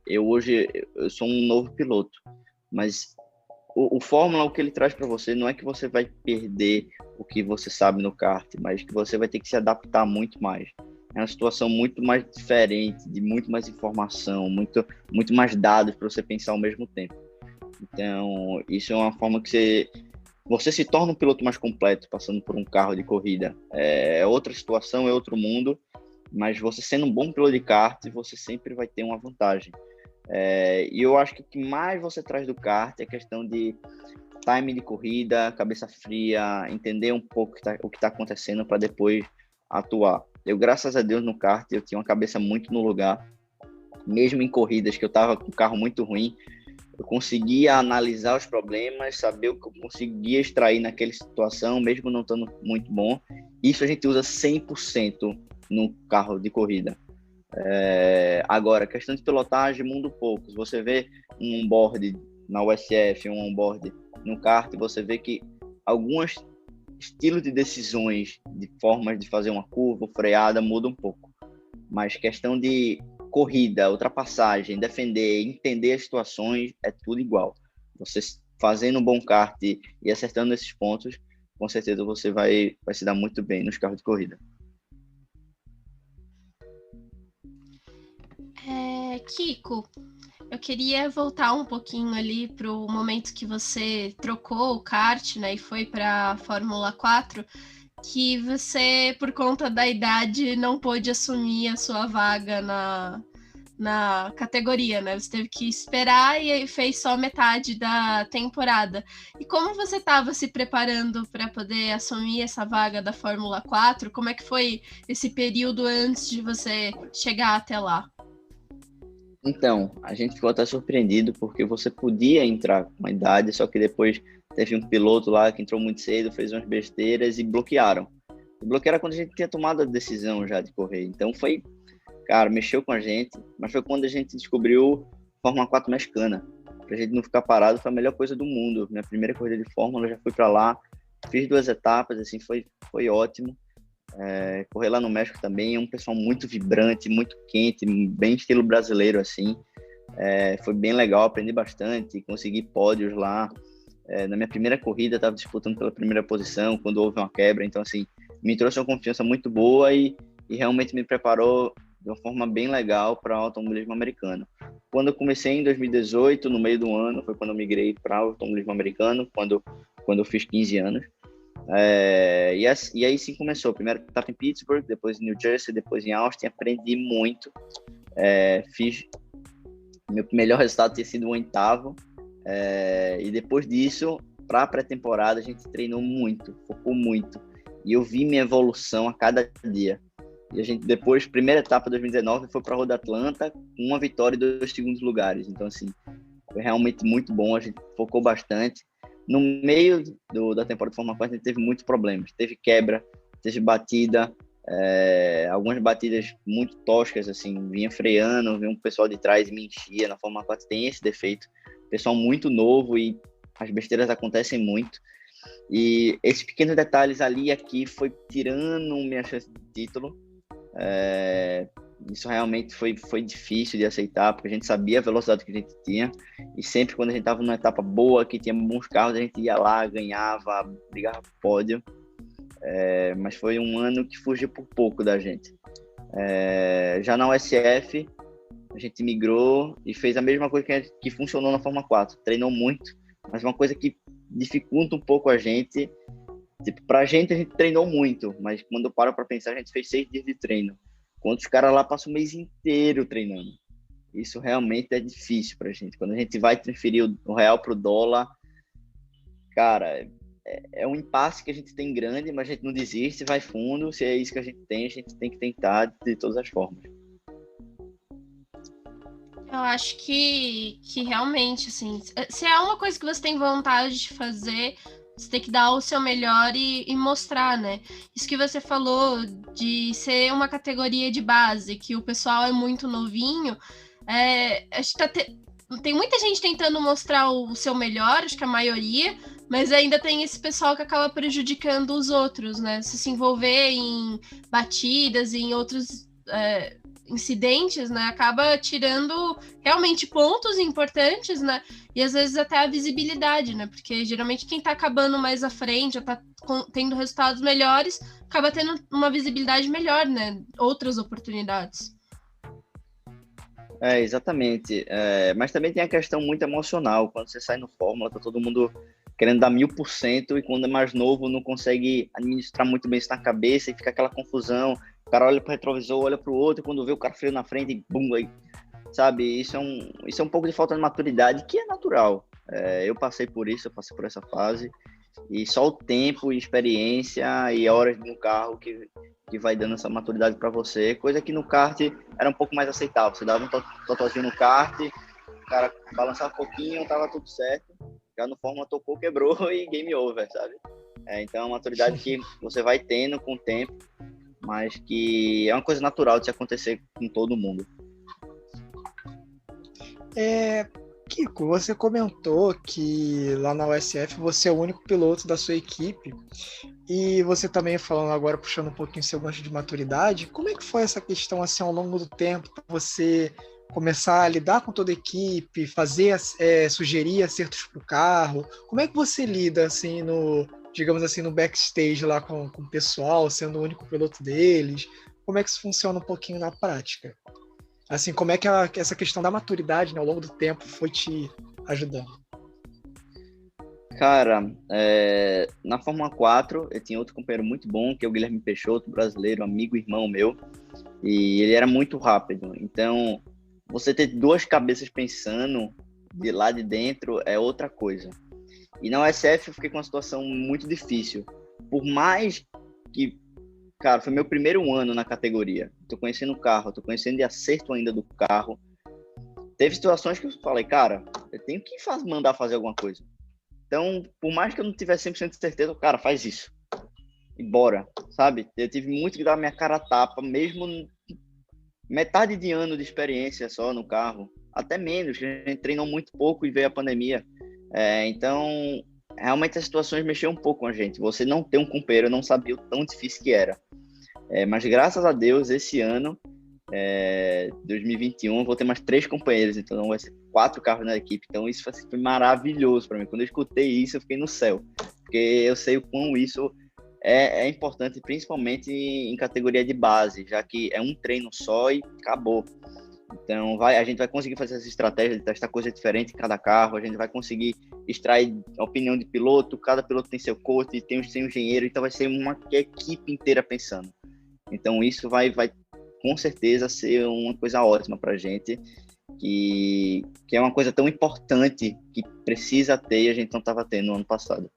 Hoje eu sou um novo piloto, mas o Fórmula, o que ele traz para você não é que você vai perder o que você sabe no kart, mas que você vai ter que se adaptar muito mais. É uma situação muito mais diferente, de muito mais informação, muito mais dados para você pensar ao mesmo tempo. Então, isso é uma forma que você se torna um piloto mais completo, passando por um carro de corrida. É outra situação, é outro mundo, mas você sendo um bom piloto de kart, você sempre vai ter uma vantagem. E eu acho que o que mais você traz do kart é a questão de time de corrida, cabeça fria, entender um pouco o que está acontecendo para depois atuar. Eu, graças a Deus, no kart, eu tinha uma cabeça muito no lugar. Mesmo em corridas que eu estava com o carro muito ruim, eu conseguia analisar os problemas, saber o que eu conseguia extrair naquela situação, mesmo não estando muito bom. Isso a gente usa 100% no carro de corrida. Agora, questão de pilotagem, mundo poucos. Você vê um onboard na USF, um onboard no kart, você vê que alguns estilos de decisões, de formas de fazer uma curva, freada, mudam um pouco. Mas questão de corrida, ultrapassagem, defender, entender as situações, é tudo igual. Você fazendo um bom kart e acertando esses pontos, com certeza você vai se dar muito bem nos carros de corrida. Kiko, eu queria voltar um pouquinho ali para o momento que você trocou o kart, né, e foi para a Fórmula 4, que você, por conta da idade, não pôde assumir a sua vaga na categoria, né? Você teve que esperar e fez só metade da temporada. E como você estava se preparando para poder assumir essa vaga da Fórmula 4? Como é que foi esse período antes de você chegar até lá? Então, a gente ficou até surpreendido porque você podia entrar com uma idade, só que depois teve um piloto lá que entrou muito cedo, fez umas besteiras e bloquearam. E bloquearam quando a gente tinha tomado a decisão já de correr. Então foi, cara, mexeu com a gente, mas foi quando a gente descobriu Fórmula 4 mexicana. Pra gente não ficar parado, foi a melhor coisa do mundo. Minha primeira corrida de Fórmula, eu já fui para lá, fiz 2 etapas, assim, foi ótimo. Correr lá no México também é um pessoal muito vibrante, muito quente, bem estilo brasileiro, assim. Foi bem legal, aprendi bastante, consegui pódios lá. Na minha primeira corrida, estava disputando pela primeira posição, quando houve uma quebra. Então, assim, me trouxe uma confiança muito boa e realmente me preparou de uma forma bem legal para o automobilismo americano. Quando eu comecei em 2018, no meio do ano, foi quando eu migrei para o automobilismo americano, quando eu fiz 15 anos. E aí sim começou. Primeiro etapa em Pittsburgh, depois em New Jersey, depois em Austin. Aprendi muito. Fiz meu melhor resultado ter sido um 8º. E depois disso, para a pré-temporada, a gente treinou muito, focou muito. E eu vi minha evolução a cada dia. E a gente depois, primeira etapa de 2019, foi para a Road Atlanta com uma vitória e 2 segundos lugares. Então, assim, foi realmente muito bom. A gente focou bastante. no meio da temporada de Fórmula 4 a gente teve muitos problemas. Teve quebra, teve batida, algumas batidas muito toscas, assim, vinha freando, vinha um pessoal de trás e me enchia. Na Fórmula 4 tem esse defeito. Pessoal muito novo e as besteiras acontecem muito. E esses pequenos detalhes ali e aqui foi tirando minha chance de título. Isso realmente foi difícil de aceitar, porque a gente sabia a velocidade que a gente tinha, e sempre quando a gente estava numa etapa boa, que tinha bons carros, a gente ia lá, ganhava, brigava pro pódio. Mas foi um ano que fugiu por pouco da gente. Já na USF, a gente migrou e fez a mesma coisa que funcionou na Fórmula 4. Treinou muito, mas uma coisa que dificulta um pouco a gente. Tipo, pra gente, a gente treinou muito, mas quando eu paro pra pensar, a gente fez 6 dias de treino. Quando os caras lá passam o mês inteiro treinando. Isso realmente é difícil pra gente. Quando a gente vai transferir o real pro dólar, cara, é um impasse que a gente tem grande, mas a gente não desiste, vai fundo. Se é isso que a gente tem que tentar de todas as formas. Eu acho que realmente, assim, se é uma coisa que você tem vontade de fazer, você tem que dar o seu melhor e mostrar, né? Isso que você falou de ser uma categoria de base, que o pessoal é muito novinho, acho que tem muita gente tentando mostrar o seu melhor, acho que a maioria, mas ainda tem esse pessoal que acaba prejudicando os outros, né? Se envolver em batidas, em outros incidentes, né? Acaba tirando realmente pontos importantes, né? E às vezes até a visibilidade, né? Porque geralmente quem tá acabando mais à frente, já tá tendo resultados melhores, acaba tendo uma visibilidade melhor, né? Outras oportunidades. Exatamente. Mas também tem a questão muito emocional. Quando você sai no Fórmula, tá todo mundo querendo dar 1000%, e quando é mais novo não consegue administrar muito bem isso na cabeça e fica aquela confusão. O cara olha pro retrovisor, olha pro outro, e quando vê o cara freio na frente, e bum, aí, sabe? Isso é um pouco de falta de maturidade, que é natural. Eu passei por isso, eu passei por essa fase, e só o tempo, experiência e horas no carro que vai dando essa maturidade para você, coisa que no kart era um pouco mais aceitável. Você dava um totozinho no kart, o cara balançava um pouquinho, tava tudo certo. Já no Fórmula tocou, quebrou e game over, sabe? Então é uma maturidade que você vai tendo com o tempo, mas que é uma coisa natural de se acontecer com todo mundo. Kiko, você comentou que lá na USF você é o único piloto da sua equipe, e você também falando agora, puxando um pouquinho seu gancho de maturidade, como é que foi essa questão assim ao longo do tempo, você começar a lidar com toda a equipe, fazer, sugerir acertos para o carro? Como é que você lida assim digamos assim, no backstage lá com o pessoal, sendo o único piloto deles? Como é que isso funciona um pouquinho na prática? Assim, como é que essa questão da maturidade, né, ao longo do tempo foi te ajudando? Cara, na Fórmula 4 eu tinha outro companheiro muito bom, que é o Guilherme Peixoto, brasileiro, amigo, irmão meu, e ele era muito rápido. Então, você ter duas cabeças pensando de lá de dentro é outra coisa. E na USF eu fiquei com uma situação muito difícil. Por mais que, cara, foi meu primeiro ano na categoria. Tô conhecendo o carro, tô conhecendo de acerto ainda do carro. Teve situações que eu falei, cara, eu tenho que mandar fazer alguma coisa. Então, por mais que eu não tivesse 100% de certeza, cara, faz isso. E bora, sabe? Eu tive muito que dar minha cara a tapa, mesmo metade de ano de experiência só no carro. Até menos, que a gente treinou muito pouco e veio a pandemia. Então, realmente as situações mexiam um pouco com a gente. Você não ter um companheiro, eu não sabia o tão difícil que era. Mas graças a Deus, esse ano, 2021, eu vou ter mais 3 companheiros, então vai ser 4 carros na equipe. Então isso foi maravilhoso para mim. Quando eu escutei isso, eu fiquei no céu, porque eu sei o quão isso é importante, principalmente em categoria de base, já que é um treino só e acabou. Então a gente vai conseguir fazer essa estratégia de testar coisa diferente em cada carro, a gente vai conseguir extrair a opinião de piloto, cada piloto tem seu coach, tem o seu engenheiro, então vai ser uma equipe inteira pensando. Então isso vai com certeza ser uma coisa ótima para a gente, que é uma coisa tão importante que precisa ter e a gente não estava tendo no ano passado.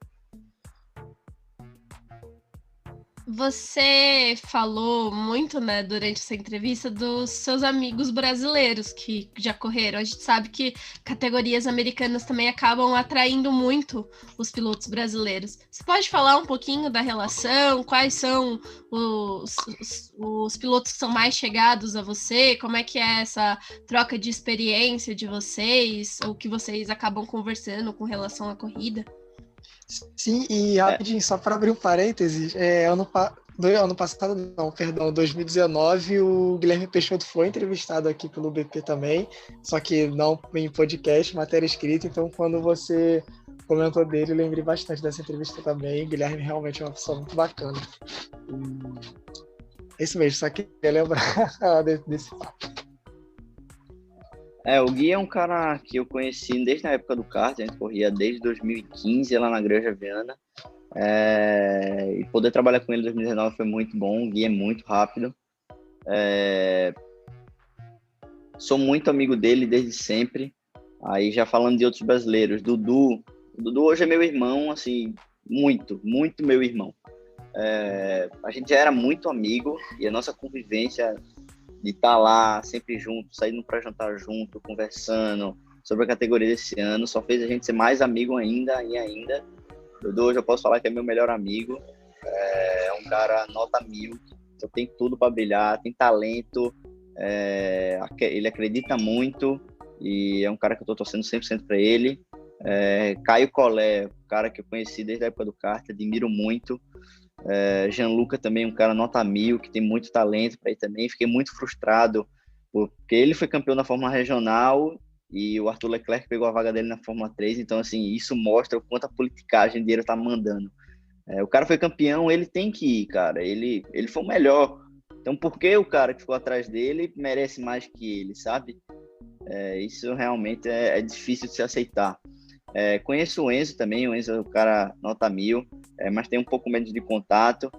Você falou muito, né, durante essa entrevista dos seus amigos brasileiros que já correram. A gente sabe que categorias americanas também acabam atraindo muito os pilotos brasileiros. Você pode falar um pouquinho da relação? Quais são os pilotos que são mais chegados a você? Como é que é essa troca de experiência de vocês? Ou que vocês acabam conversando com relação à corrida? Sim, e rapidinho, só para abrir um parênteses, ano passado, não, perdão, 2019, o Guilherme Peixoto foi entrevistado aqui pelo BP também, só que não em podcast, matéria escrita, então quando você comentou dele, eu lembrei bastante dessa entrevista também. O Guilherme realmente é uma pessoa muito bacana. É isso mesmo, só queria lembrar desse papo. O Gui é um cara que eu conheci desde a época do kart, a gente corria desde 2015 lá na Granja Viana. E poder trabalhar com ele em 2019 foi muito bom. O Gui é muito rápido. Sou muito amigo dele desde sempre. Aí já falando de outros brasileiros, Dudu. O Dudu hoje é meu irmão, assim, muito, muito meu irmão. A gente já era muito amigo e a nossa convivência de estar lá sempre junto, saindo para jantar junto, conversando sobre a categoria desse ano, só fez a gente ser mais amigo ainda e ainda. Dudu, hoje eu posso falar que é meu melhor amigo. É um cara nota 1000, só tem tudo para brilhar, tem talento, ele acredita muito e é um cara que eu estou torcendo 100% para ele. Caio Collet, um cara que eu conheci desde a época do kart, admiro muito. Gianluca também, um cara nota 1000, que tem muito talento para ir também. Fiquei muito frustrado, porque ele foi campeão na Fórmula Regional e o Arthur Leclerc pegou a vaga dele na Fórmula 3, então assim, isso mostra o quanto a politicagem dele tá mandando. O cara foi campeão, ele tem que ir, cara, ele foi o melhor, então por que o cara que ficou atrás dele merece mais que ele, sabe? Isso realmente é difícil de se aceitar. Conheço o Enzo também, o Enzo é o cara nota 1000, mas tem um pouco menos de contato.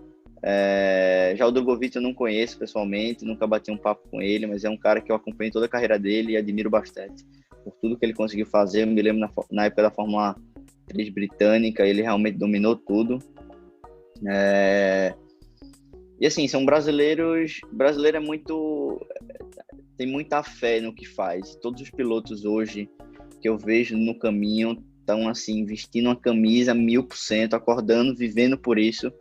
Já o Drogovic eu não conheço pessoalmente, nunca bati um papo com ele, mas é um cara que eu acompanho toda a carreira dele e admiro bastante por tudo que ele conseguiu fazer. Eu me lembro na época da Fórmula 3 britânica, ele realmente dominou tudo. E assim, são brasileiros, brasileiro tem muita fé no que faz. Todos os pilotos hoje que eu vejo no caminho estão assim, vestindo uma camisa 1000%, acordando, vivendo por isso,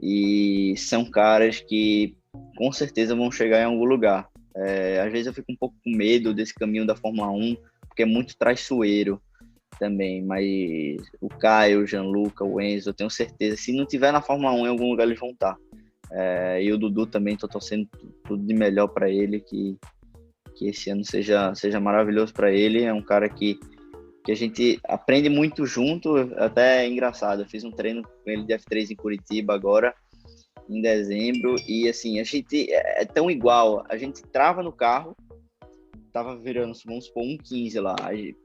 e são caras que com certeza vão chegar em algum lugar. Às vezes eu fico um pouco com medo desse caminho da Fórmula 1, porque é muito traiçoeiro também, mas o Caio, o Gianluca, o Enzo, eu tenho certeza, se não tiver na Fórmula 1 em algum lugar eles vão estar. E o Dudu também, estou torcendo tudo de melhor para ele, que esse ano seja maravilhoso para ele. É um cara que a gente aprende muito junto, até é engraçado. Eu fiz um treino com ele de F3 em Curitiba agora, em dezembro, e assim, a gente é tão igual. A gente trava no carro, tava virando, vamos supor, 1,15 lá.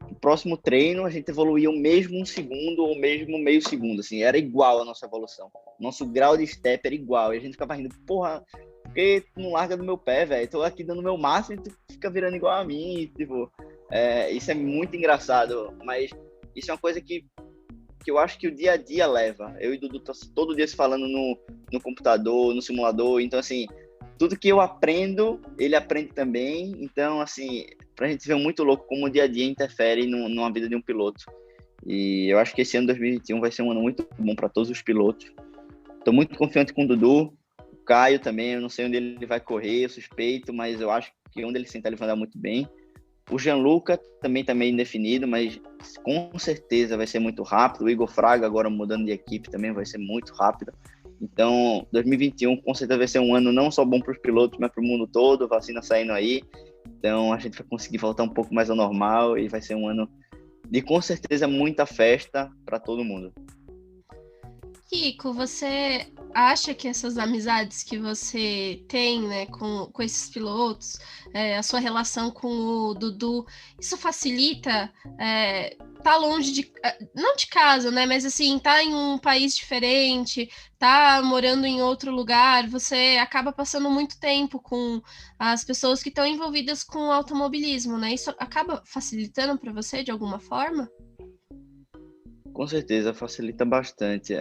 No próximo treino, a gente evoluía o mesmo 1 segundo ou mesmo meio segundo, assim, era igual a nossa evolução. Nosso grau de step era igual, e a gente ficava rindo, porra, porque tu não larga do meu pé, velho? Tô aqui dando o meu máximo e tu fica virando igual a mim, tipo, isso é muito engraçado, mas isso é uma coisa que eu acho que o dia a dia leva. Eu e o Dudu todo dia se falando no computador, no simulador, então assim, tudo que eu aprendo, ele aprende também, então assim, pra gente ver muito louco como o dia a dia interfere numa vida de um piloto. E eu acho que esse ano 2021 vai ser um ano muito bom para todos os pilotos. Tô muito confiante com o Dudu. Caio também, eu não sei onde ele vai correr, eu suspeito, mas eu acho que onde ele sentar ele vai andar muito bem. O Gianluca também está meio indefinido, mas com certeza vai ser muito rápido. O Igor Fraga, agora mudando de equipe, também vai ser muito rápido. Então, 2021 com certeza vai ser um ano não só bom para os pilotos, mas para o mundo todo, vacina saindo aí. Então, a gente vai conseguir voltar um pouco mais ao normal e vai ser um ano de, com certeza, muita festa para todo mundo. Kiko, você acha que essas amizades que você tem, né, com esses pilotos, a sua relação com o Dudu, isso facilita tá longe não de casa, né, mas assim, tá em um país diferente, tá morando em outro lugar, você acaba passando muito tempo com as pessoas que estão envolvidas com o automobilismo, né? Isso acaba facilitando para você de alguma forma? Com certeza, facilita bastante.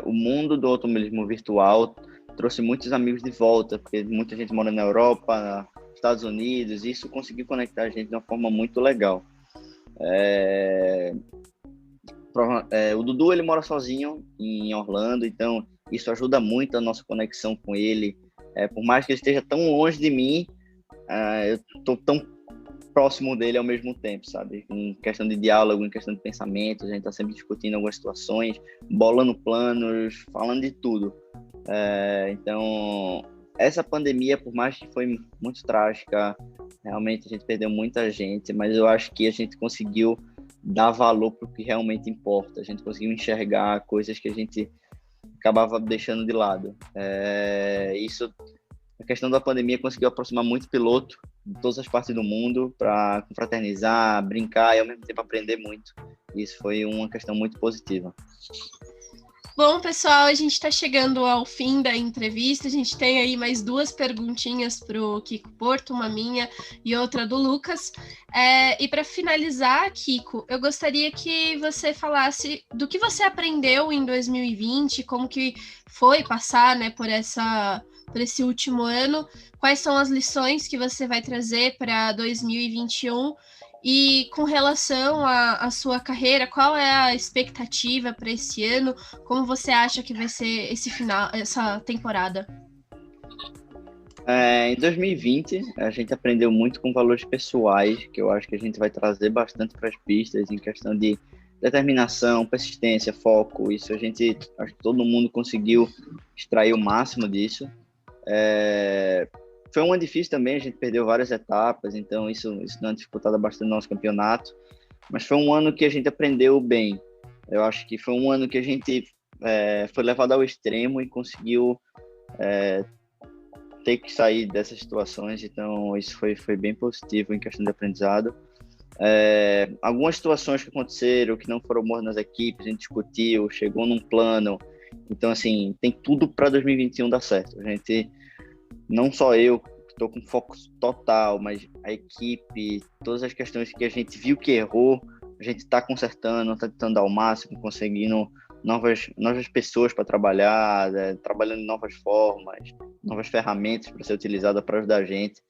O mundo do automobilismo virtual trouxe muitos amigos de volta, porque muita gente mora na Europa, nos Estados Unidos, e isso conseguiu conectar a gente de uma forma muito legal. O Dudu, ele mora sozinho em Orlando, então isso ajuda muito a nossa conexão com ele. Por mais que ele esteja tão longe de mim, eu estou tão próximo dele ao mesmo tempo, sabe? Em questão de diálogo, em questão de pensamento, a gente está sempre discutindo algumas situações, bolando planos, falando de tudo. Então, essa pandemia, por mais que foi muito trágica, realmente a gente perdeu muita gente, mas eu acho que a gente conseguiu dar valor para o que realmente importa. A gente conseguiu enxergar coisas que a gente acabava deixando de lado. Isso, a questão da pandemia conseguiu aproximar muito piloto de todas as partes do mundo para confraternizar, brincar e ao mesmo tempo aprender muito. Isso foi uma questão muito positiva. Bom, pessoal, a gente está chegando ao fim da entrevista. A gente tem aí mais 2 perguntinhas para o Kiko Porto, uma minha e outra do Lucas. E para finalizar, Kiko, eu gostaria que você falasse do que você aprendeu em 2020, como que foi passar, né, por esse último ano, quais são as lições que você vai trazer para 2021. E com relação à sua carreira, qual é a expectativa para esse ano? Como você acha que vai ser essa temporada? Em 2020, a gente aprendeu muito com valores pessoais, que eu acho que a gente vai trazer bastante para as pistas, em questão de determinação, persistência, foco. Isso acho que todo mundo conseguiu extrair o máximo disso. Foi um ano difícil também, a gente perdeu várias etapas, então isso deu uma dificultada bastante no nosso campeonato, mas foi um ano que a gente aprendeu bem. Eu acho que foi um ano que a gente foi levado ao extremo e conseguiu ter que sair dessas situações, então isso foi bem positivo em questão de aprendizado. Algumas situações que aconteceram, que não foram boas nas equipes, a gente discutiu, chegou num plano, então assim, tem tudo para 2021 dar certo. A gente, não só eu, que estou com foco total, mas a equipe, todas as questões que a gente viu que errou, a gente está consertando, está tentando dar o máximo, conseguindo novas pessoas para trabalhar, trabalhando em novas formas, novas ferramentas para ser utilizada para ajudar a gente.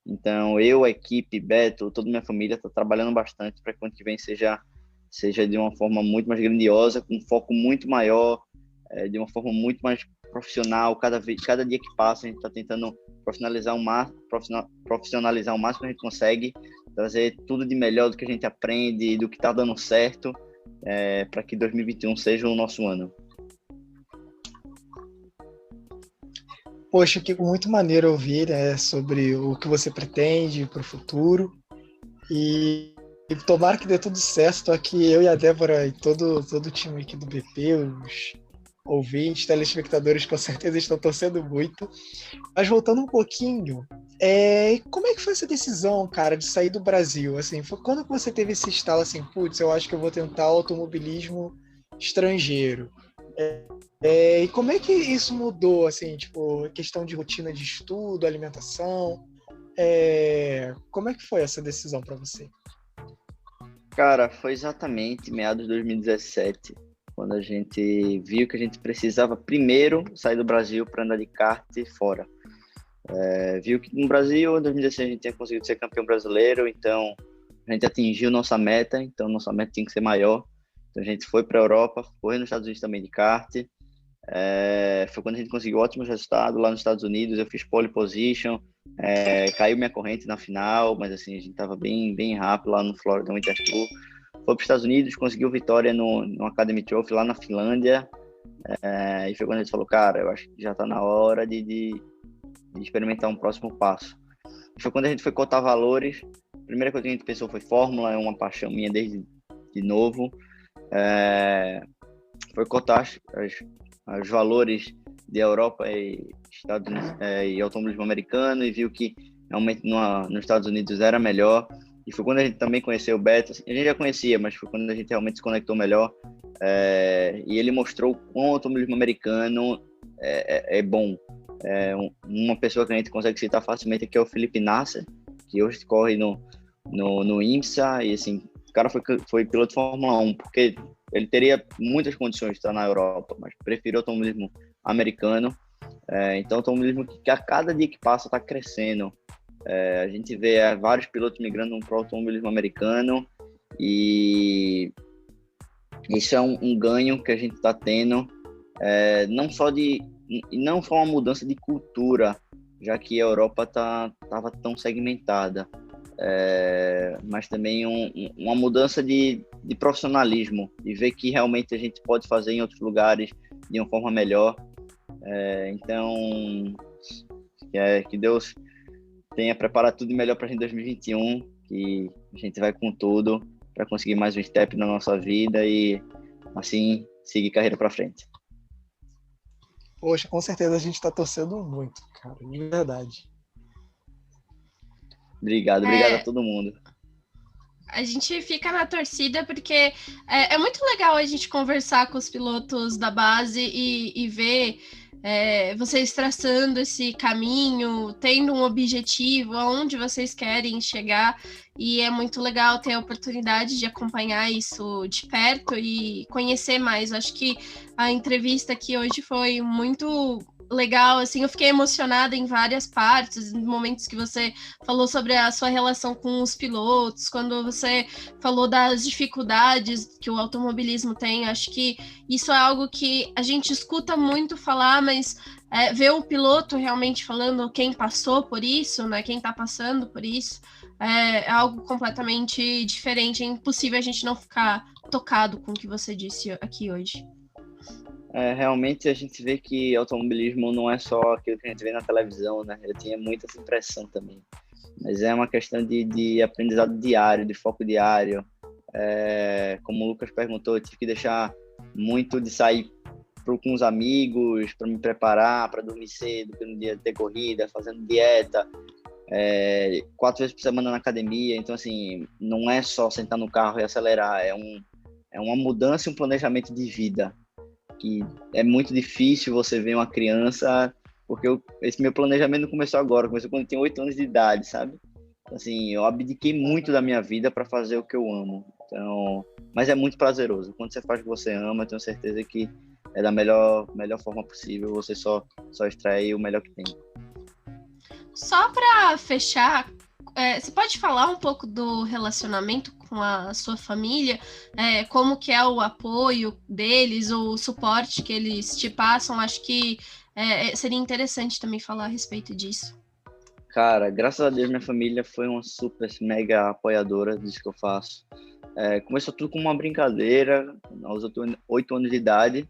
Então, eu, a equipe, Beto, toda a minha família está trabalhando bastante para que o ano que vem seja de uma forma muito mais grandiosa, com um foco muito maior, de uma forma muito mais profissional. Cada dia que passa, a gente está tentando profissionalizar o máximo que a gente consegue, trazer tudo de melhor do que a gente aprende, do que está dando certo, para que 2021 seja o nosso ano. Poxa, Kiko, muito maneiro ouvir, né, sobre o que você pretende para o futuro. E tomara que dê tudo certo. Estou aqui, eu e a Débora e todo o time aqui do BP, os ouvintes, telespectadores, com certeza estão torcendo muito. Mas voltando um pouquinho, como é que foi essa decisão, cara, de sair do Brasil? Assim, foi quando que você teve esse estalo assim, putz, eu acho que eu vou tentar automobilismo estrangeiro? E como é que isso mudou, assim, tipo, questão de rotina de estudo, alimentação? Como é que foi essa decisão para você? Cara, foi exatamente meados de 2017, quando a gente viu que a gente precisava primeiro sair do Brasil para andar de kart fora. Viu que no Brasil, em 2016, a gente tinha conseguido ser campeão brasileiro, então a gente atingiu nossa meta, então nossa meta tinha que ser maior. Então a gente foi para a Europa, foi nos Estados Unidos também de kart. Foi quando a gente conseguiu ótimos resultados lá nos Estados Unidos. Eu fiz pole position, caiu minha corrente na final, mas assim, a gente estava bem, bem rápido lá no Florida Winter Tour. Foi para os Estados Unidos, conseguiu vitória no Academy Trophy lá na Finlândia, e foi quando a gente falou, cara, eu acho que já está na hora de experimentar um próximo passo. E foi quando a gente foi cotar valores. A primeira coisa que a gente pensou foi Fórmula, é uma paixão minha desde de novo. Foi cotar os valores de Europa e Estados Unidos, e automobilismo americano, e viu que realmente nos Estados Unidos era melhor. E foi quando a gente também conheceu o Beto. Assim, a gente já conhecia, mas foi quando a gente realmente se conectou melhor. E ele mostrou como o automobilismo americano é bom. Uma pessoa que a gente consegue citar facilmente aqui é o Felipe Nasser, que hoje corre no IMSA, e assim, o cara foi piloto de Fórmula 1, porque ele teria muitas condições de estar na Europa, mas preferiu o automobilismo americano. Então, o automobilismo que a cada dia que passa está crescendo. A gente vê vários pilotos migrando para o automobilismo americano e isso é um ganho que a gente está tendo, não só uma mudança de cultura, já que a Europa estava tão segmentada, mas também uma mudança de profissionalismo, e ver que realmente a gente pode fazer em outros lugares de uma forma melhor. Então, que Deus tenha preparado tudo melhor para a gente em 2021, que a gente vai com tudo para conseguir mais um step na nossa vida e, assim, seguir carreira para frente. Poxa, com certeza a gente está torcendo muito, cara, de verdade. Obrigado a todo mundo. A gente fica na torcida porque é muito legal a gente conversar com os pilotos da base e ver vocês traçando esse caminho, tendo um objetivo, aonde vocês querem chegar, e é muito legal ter a oportunidade de acompanhar isso de perto e conhecer mais. Acho que a entrevista aqui hoje foi muito legal, assim, eu fiquei emocionada em várias partes, em momentos que você falou sobre a sua relação com os pilotos, quando você falou das dificuldades que o automobilismo tem. Acho que isso é algo que a gente escuta muito falar, mas ver o piloto realmente falando quem passou por isso, né, quem tá passando por isso, é algo completamente diferente. É impossível a gente não ficar tocado com o que você disse aqui hoje. Realmente a gente vê que automobilismo não é só aquilo que a gente vê na televisão, né? Eu tinha muita essa impressão também. Mas é uma questão de aprendizado diário, de foco diário. Como o Lucas perguntou, eu tive que deixar muito de sair com os amigos, para me preparar, para dormir cedo, porque no dia de ter corrida, fazendo dieta, 4 vezes por semana na academia. Então, assim, não é só sentar no carro e acelerar, é uma mudança e um planejamento de vida, que é muito difícil você ver uma criança, porque esse meu planejamento não começou agora, começou quando eu tinha 8 anos de idade, sabe? Assim, eu abdiquei muito da minha vida para fazer o que eu amo. Então, mas é muito prazeroso. Quando você faz o que você ama, eu tenho certeza que é da melhor forma possível, você só extrai o melhor que tem. Só para fechar, você pode falar um pouco do relacionamento com a sua família? Como que é o apoio deles, o suporte que eles te passam? Acho que seria interessante também falar a respeito disso. Cara, graças a Deus minha família foi uma super, mega apoiadora disso que eu faço. Começou tudo com uma brincadeira, aos 8 anos de idade.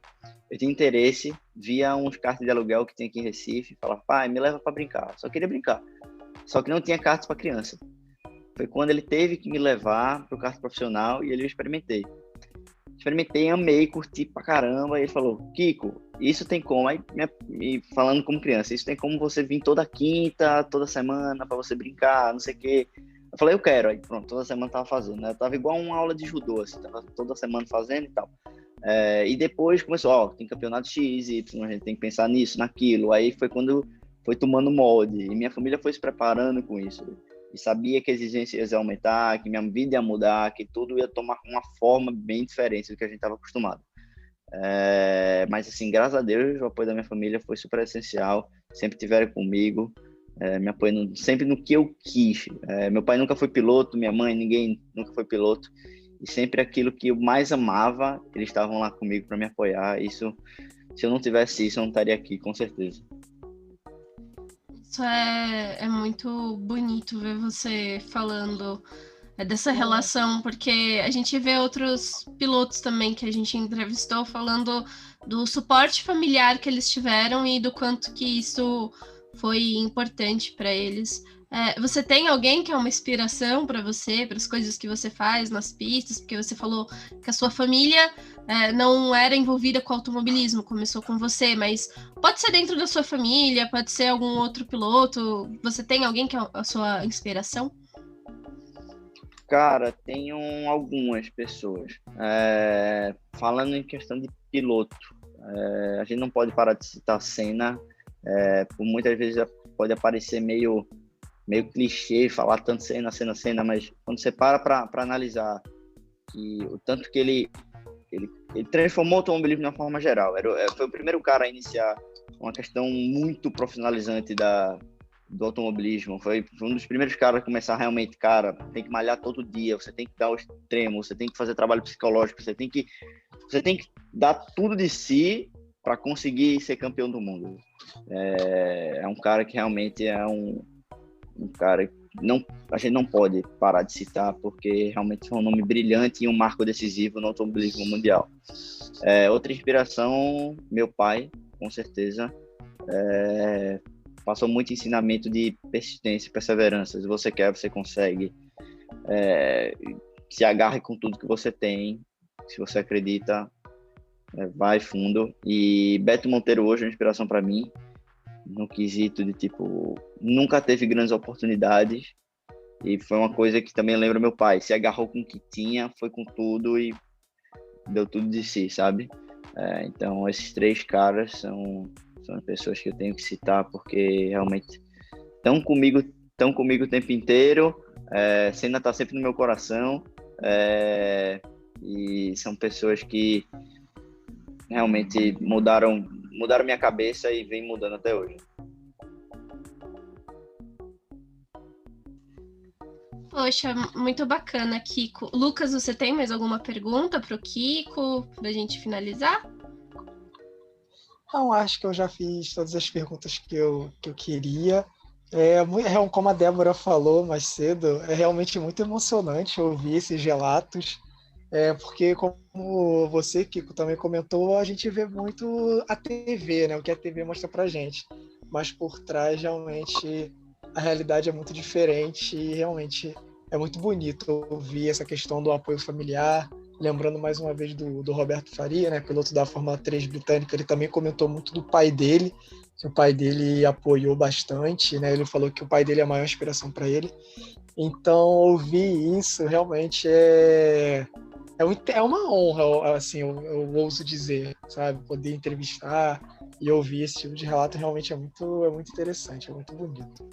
Eu tinha interesse, via uns karts de aluguel que tinha aqui em Recife, falava, pai, me leva para brincar. Só queria brincar. Só que não tinha karts para criança. Foi quando ele teve que me levar para o kart profissional e eu experimentei. Amei, curti pra caramba. E ele falou, Kiko, isso tem como, aí falando como criança, isso tem como você vir toda quinta, toda semana para você brincar, não sei o quê. Eu falei, eu quero. Aí pronto, toda semana tava fazendo, né? Eu tava igual uma aula de judô, assim, tava toda semana fazendo e tal. E depois começou, tem campeonato X, Y, a gente tem que pensar nisso, naquilo. Aí foi quando foi tomando molde. E minha família foi se preparando com isso. E sabia que a exigência ia aumentar, que minha vida ia mudar, que tudo ia tomar uma forma bem diferente do que a gente estava acostumado. Mas, assim, graças a Deus, o apoio da minha família foi super essencial. Sempre tiveram comigo, me apoiando sempre no que eu quis. Meu pai nunca foi piloto, minha mãe, ninguém nunca foi piloto. E sempre aquilo que eu mais amava, eles estavam lá comigo para me apoiar. Isso, se eu não tivesse isso, eu não estaria aqui, com certeza. Isso é muito bonito ver você falando dessa relação, porque a gente vê outros pilotos também que a gente entrevistou falando do suporte familiar que eles tiveram e do quanto que isso foi importante para eles. Você tem alguém que é uma inspiração para você, para as coisas que você faz nas pistas? Porque você falou que a sua família não era envolvida com automobilismo, começou com você, mas pode ser dentro da sua família, pode ser algum outro piloto. Você tem alguém que é a sua inspiração? Cara, tenho algumas pessoas. Falando em questão de piloto, a gente não pode parar de citar Senna. Por muitas vezes pode aparecer meio clichê falar tanto Senna, mas quando você para analisar que o tanto que ele ele transformou o automobilismo de uma forma geral. Foi o primeiro cara a iniciar uma questão muito profissionalizante do automobilismo. Foi um dos primeiros caras a começar realmente, cara, tem que malhar todo dia, você tem que dar o extremo, você tem que fazer trabalho psicológico, você tem que dar tudo de si para conseguir ser campeão do mundo. É um cara que realmente é um cara que a gente não pode parar de citar, porque realmente foi um nome brilhante e um marco decisivo no automobilismo mundial. Outra inspiração, meu pai, com certeza, passou muito ensinamento de persistência e perseverança. Se você quer, você consegue. Se agarre com tudo que você tem, se você acredita, vai fundo. E Beto Monteiro hoje é uma inspiração para mim, no quesito de, tipo, nunca teve grandes oportunidades, e foi uma coisa que também lembra meu pai, se agarrou com o que tinha, foi com tudo e deu tudo de si, sabe? Então, esses 3 caras são pessoas que eu tenho que citar, porque realmente estão comigo o tempo inteiro, Senna tá sempre no meu coração, e são pessoas que realmente mudaram minha cabeça e vem mudando até hoje. Poxa, muito bacana, Kiko. Lucas, você tem mais alguma pergunta para o Kiko, para a gente finalizar? Não, acho que eu já fiz todas as perguntas que eu queria. Como a Débora falou mais cedo, é realmente muito emocionante ouvir esses relatos. Porque, como você, Kiko, também comentou, a gente vê muito a TV, né? O que a TV mostra pra gente. Mas por trás, realmente, a realidade é muito diferente e realmente é muito bonito ouvir essa questão do apoio familiar. Lembrando mais uma vez do Roberto Faria, né? Piloto da Fórmula 3 britânica, ele também comentou muito do pai dele, que o pai dele apoiou bastante, né? Ele falou que o pai dele é a maior inspiração para ele. Então, ouvir isso realmente é uma honra, assim, eu ouso dizer, sabe? Poder entrevistar e ouvir esse tipo de relato realmente é muito interessante, é muito bonito.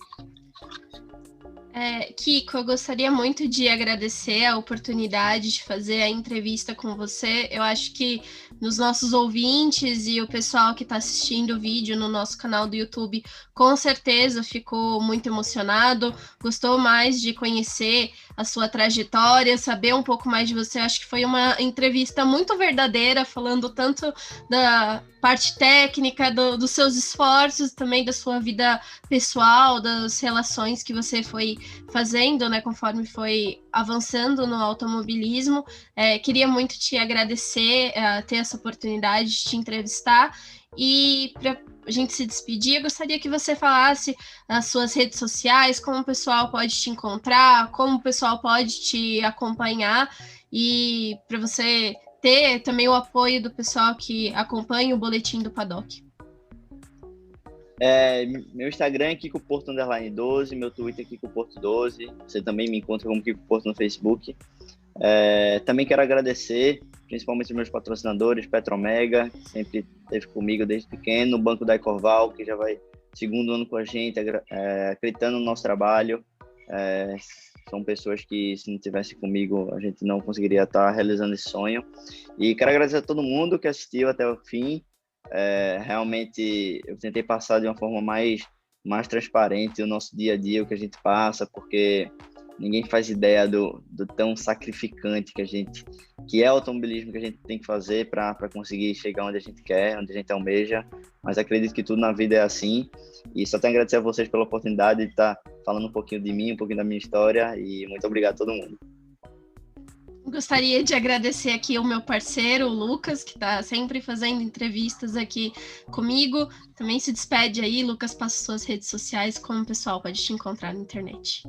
Kiko, eu gostaria muito de agradecer a oportunidade de fazer a entrevista com você. Eu acho que nos nossos ouvintes e o pessoal que está assistindo o vídeo no nosso canal do YouTube, com certeza ficou muito emocionado, gostou mais de conhecer a sua trajetória, saber um pouco mais de você. Eu acho que foi uma entrevista muito verdadeira, falando tanto da parte técnica, dos seus esforços, também da sua vida pessoal, das relações que você foi fazendo, né, conforme foi avançando no automobilismo. Queria muito te agradecer, ter essa oportunidade de te entrevistar. E para a gente se despedir, eu gostaria que você falasse as suas redes sociais, como o pessoal pode te encontrar, como o pessoal pode te acompanhar, e para você ter também o apoio do pessoal que acompanha o Boletim do Paddock. Meu Instagram é Kiko Porto _12, meu Twitter é Kiko Porto 12, você também me encontra como Kiko Porto no Facebook. Também quero agradecer principalmente os meus patrocinadores, Petromega, que sempre esteve comigo desde pequeno, o Banco da Ecorval, que já vai 2º ano com a gente, acreditando no nosso trabalho. São pessoas que, se não tivesse comigo, a gente não conseguiria estar realizando esse sonho. E quero agradecer a todo mundo que assistiu até o fim. Realmente, eu tentei passar de uma forma mais transparente o nosso dia a dia, o que a gente passa, porque ninguém faz ideia do tão sacrificante que é o automobilismo, que a gente tem que fazer para conseguir chegar onde a gente quer, onde a gente almeja. Mas acredito que tudo na vida é assim. E só tenho a agradecer a vocês pela oportunidade de estar falando um pouquinho de mim, um pouquinho da minha história. E muito obrigado a todo mundo. Gostaria de agradecer aqui o meu parceiro, o Lucas, que está sempre fazendo entrevistas aqui comigo. Também se despede aí, Lucas, passa suas redes sociais, como o pessoal pode te encontrar na internet.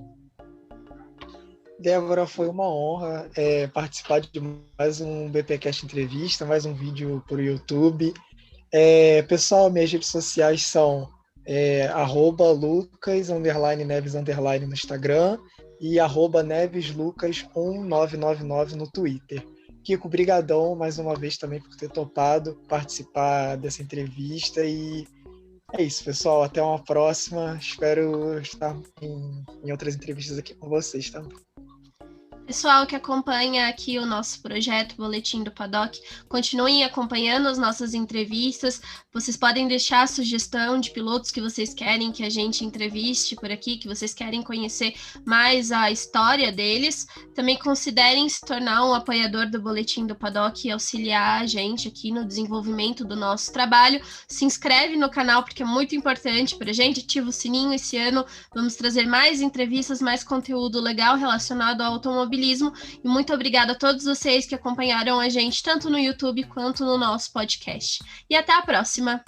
Débora, foi uma honra participar de mais um BPcast Entrevista, mais um vídeo para o YouTube. Pessoal, minhas redes sociais são @Lucas_Neves_ no Instagram e @NevesLucas1999 no Twitter. Kiko, brigadão mais uma vez também por ter topado participar dessa entrevista e é isso, pessoal. Até uma próxima. Espero estar em outras entrevistas aqui com vocês também. Pessoal que acompanha aqui o nosso projeto Boletim do Paddock, continuem acompanhando as nossas entrevistas. Vocês podem deixar a sugestão de pilotos que vocês querem que a gente entreviste por aqui, que vocês querem conhecer mais a história deles. Também considerem se tornar um apoiador do Boletim do Paddock e auxiliar a gente aqui no desenvolvimento do nosso trabalho. Se inscreve no canal porque é muito importante para a gente, ativa o sininho. Esse ano vamos trazer mais entrevistas, mais conteúdo legal relacionado ao automobilismo. E muito obrigada a todos vocês que acompanharam a gente tanto no YouTube quanto no nosso podcast. E até a próxima!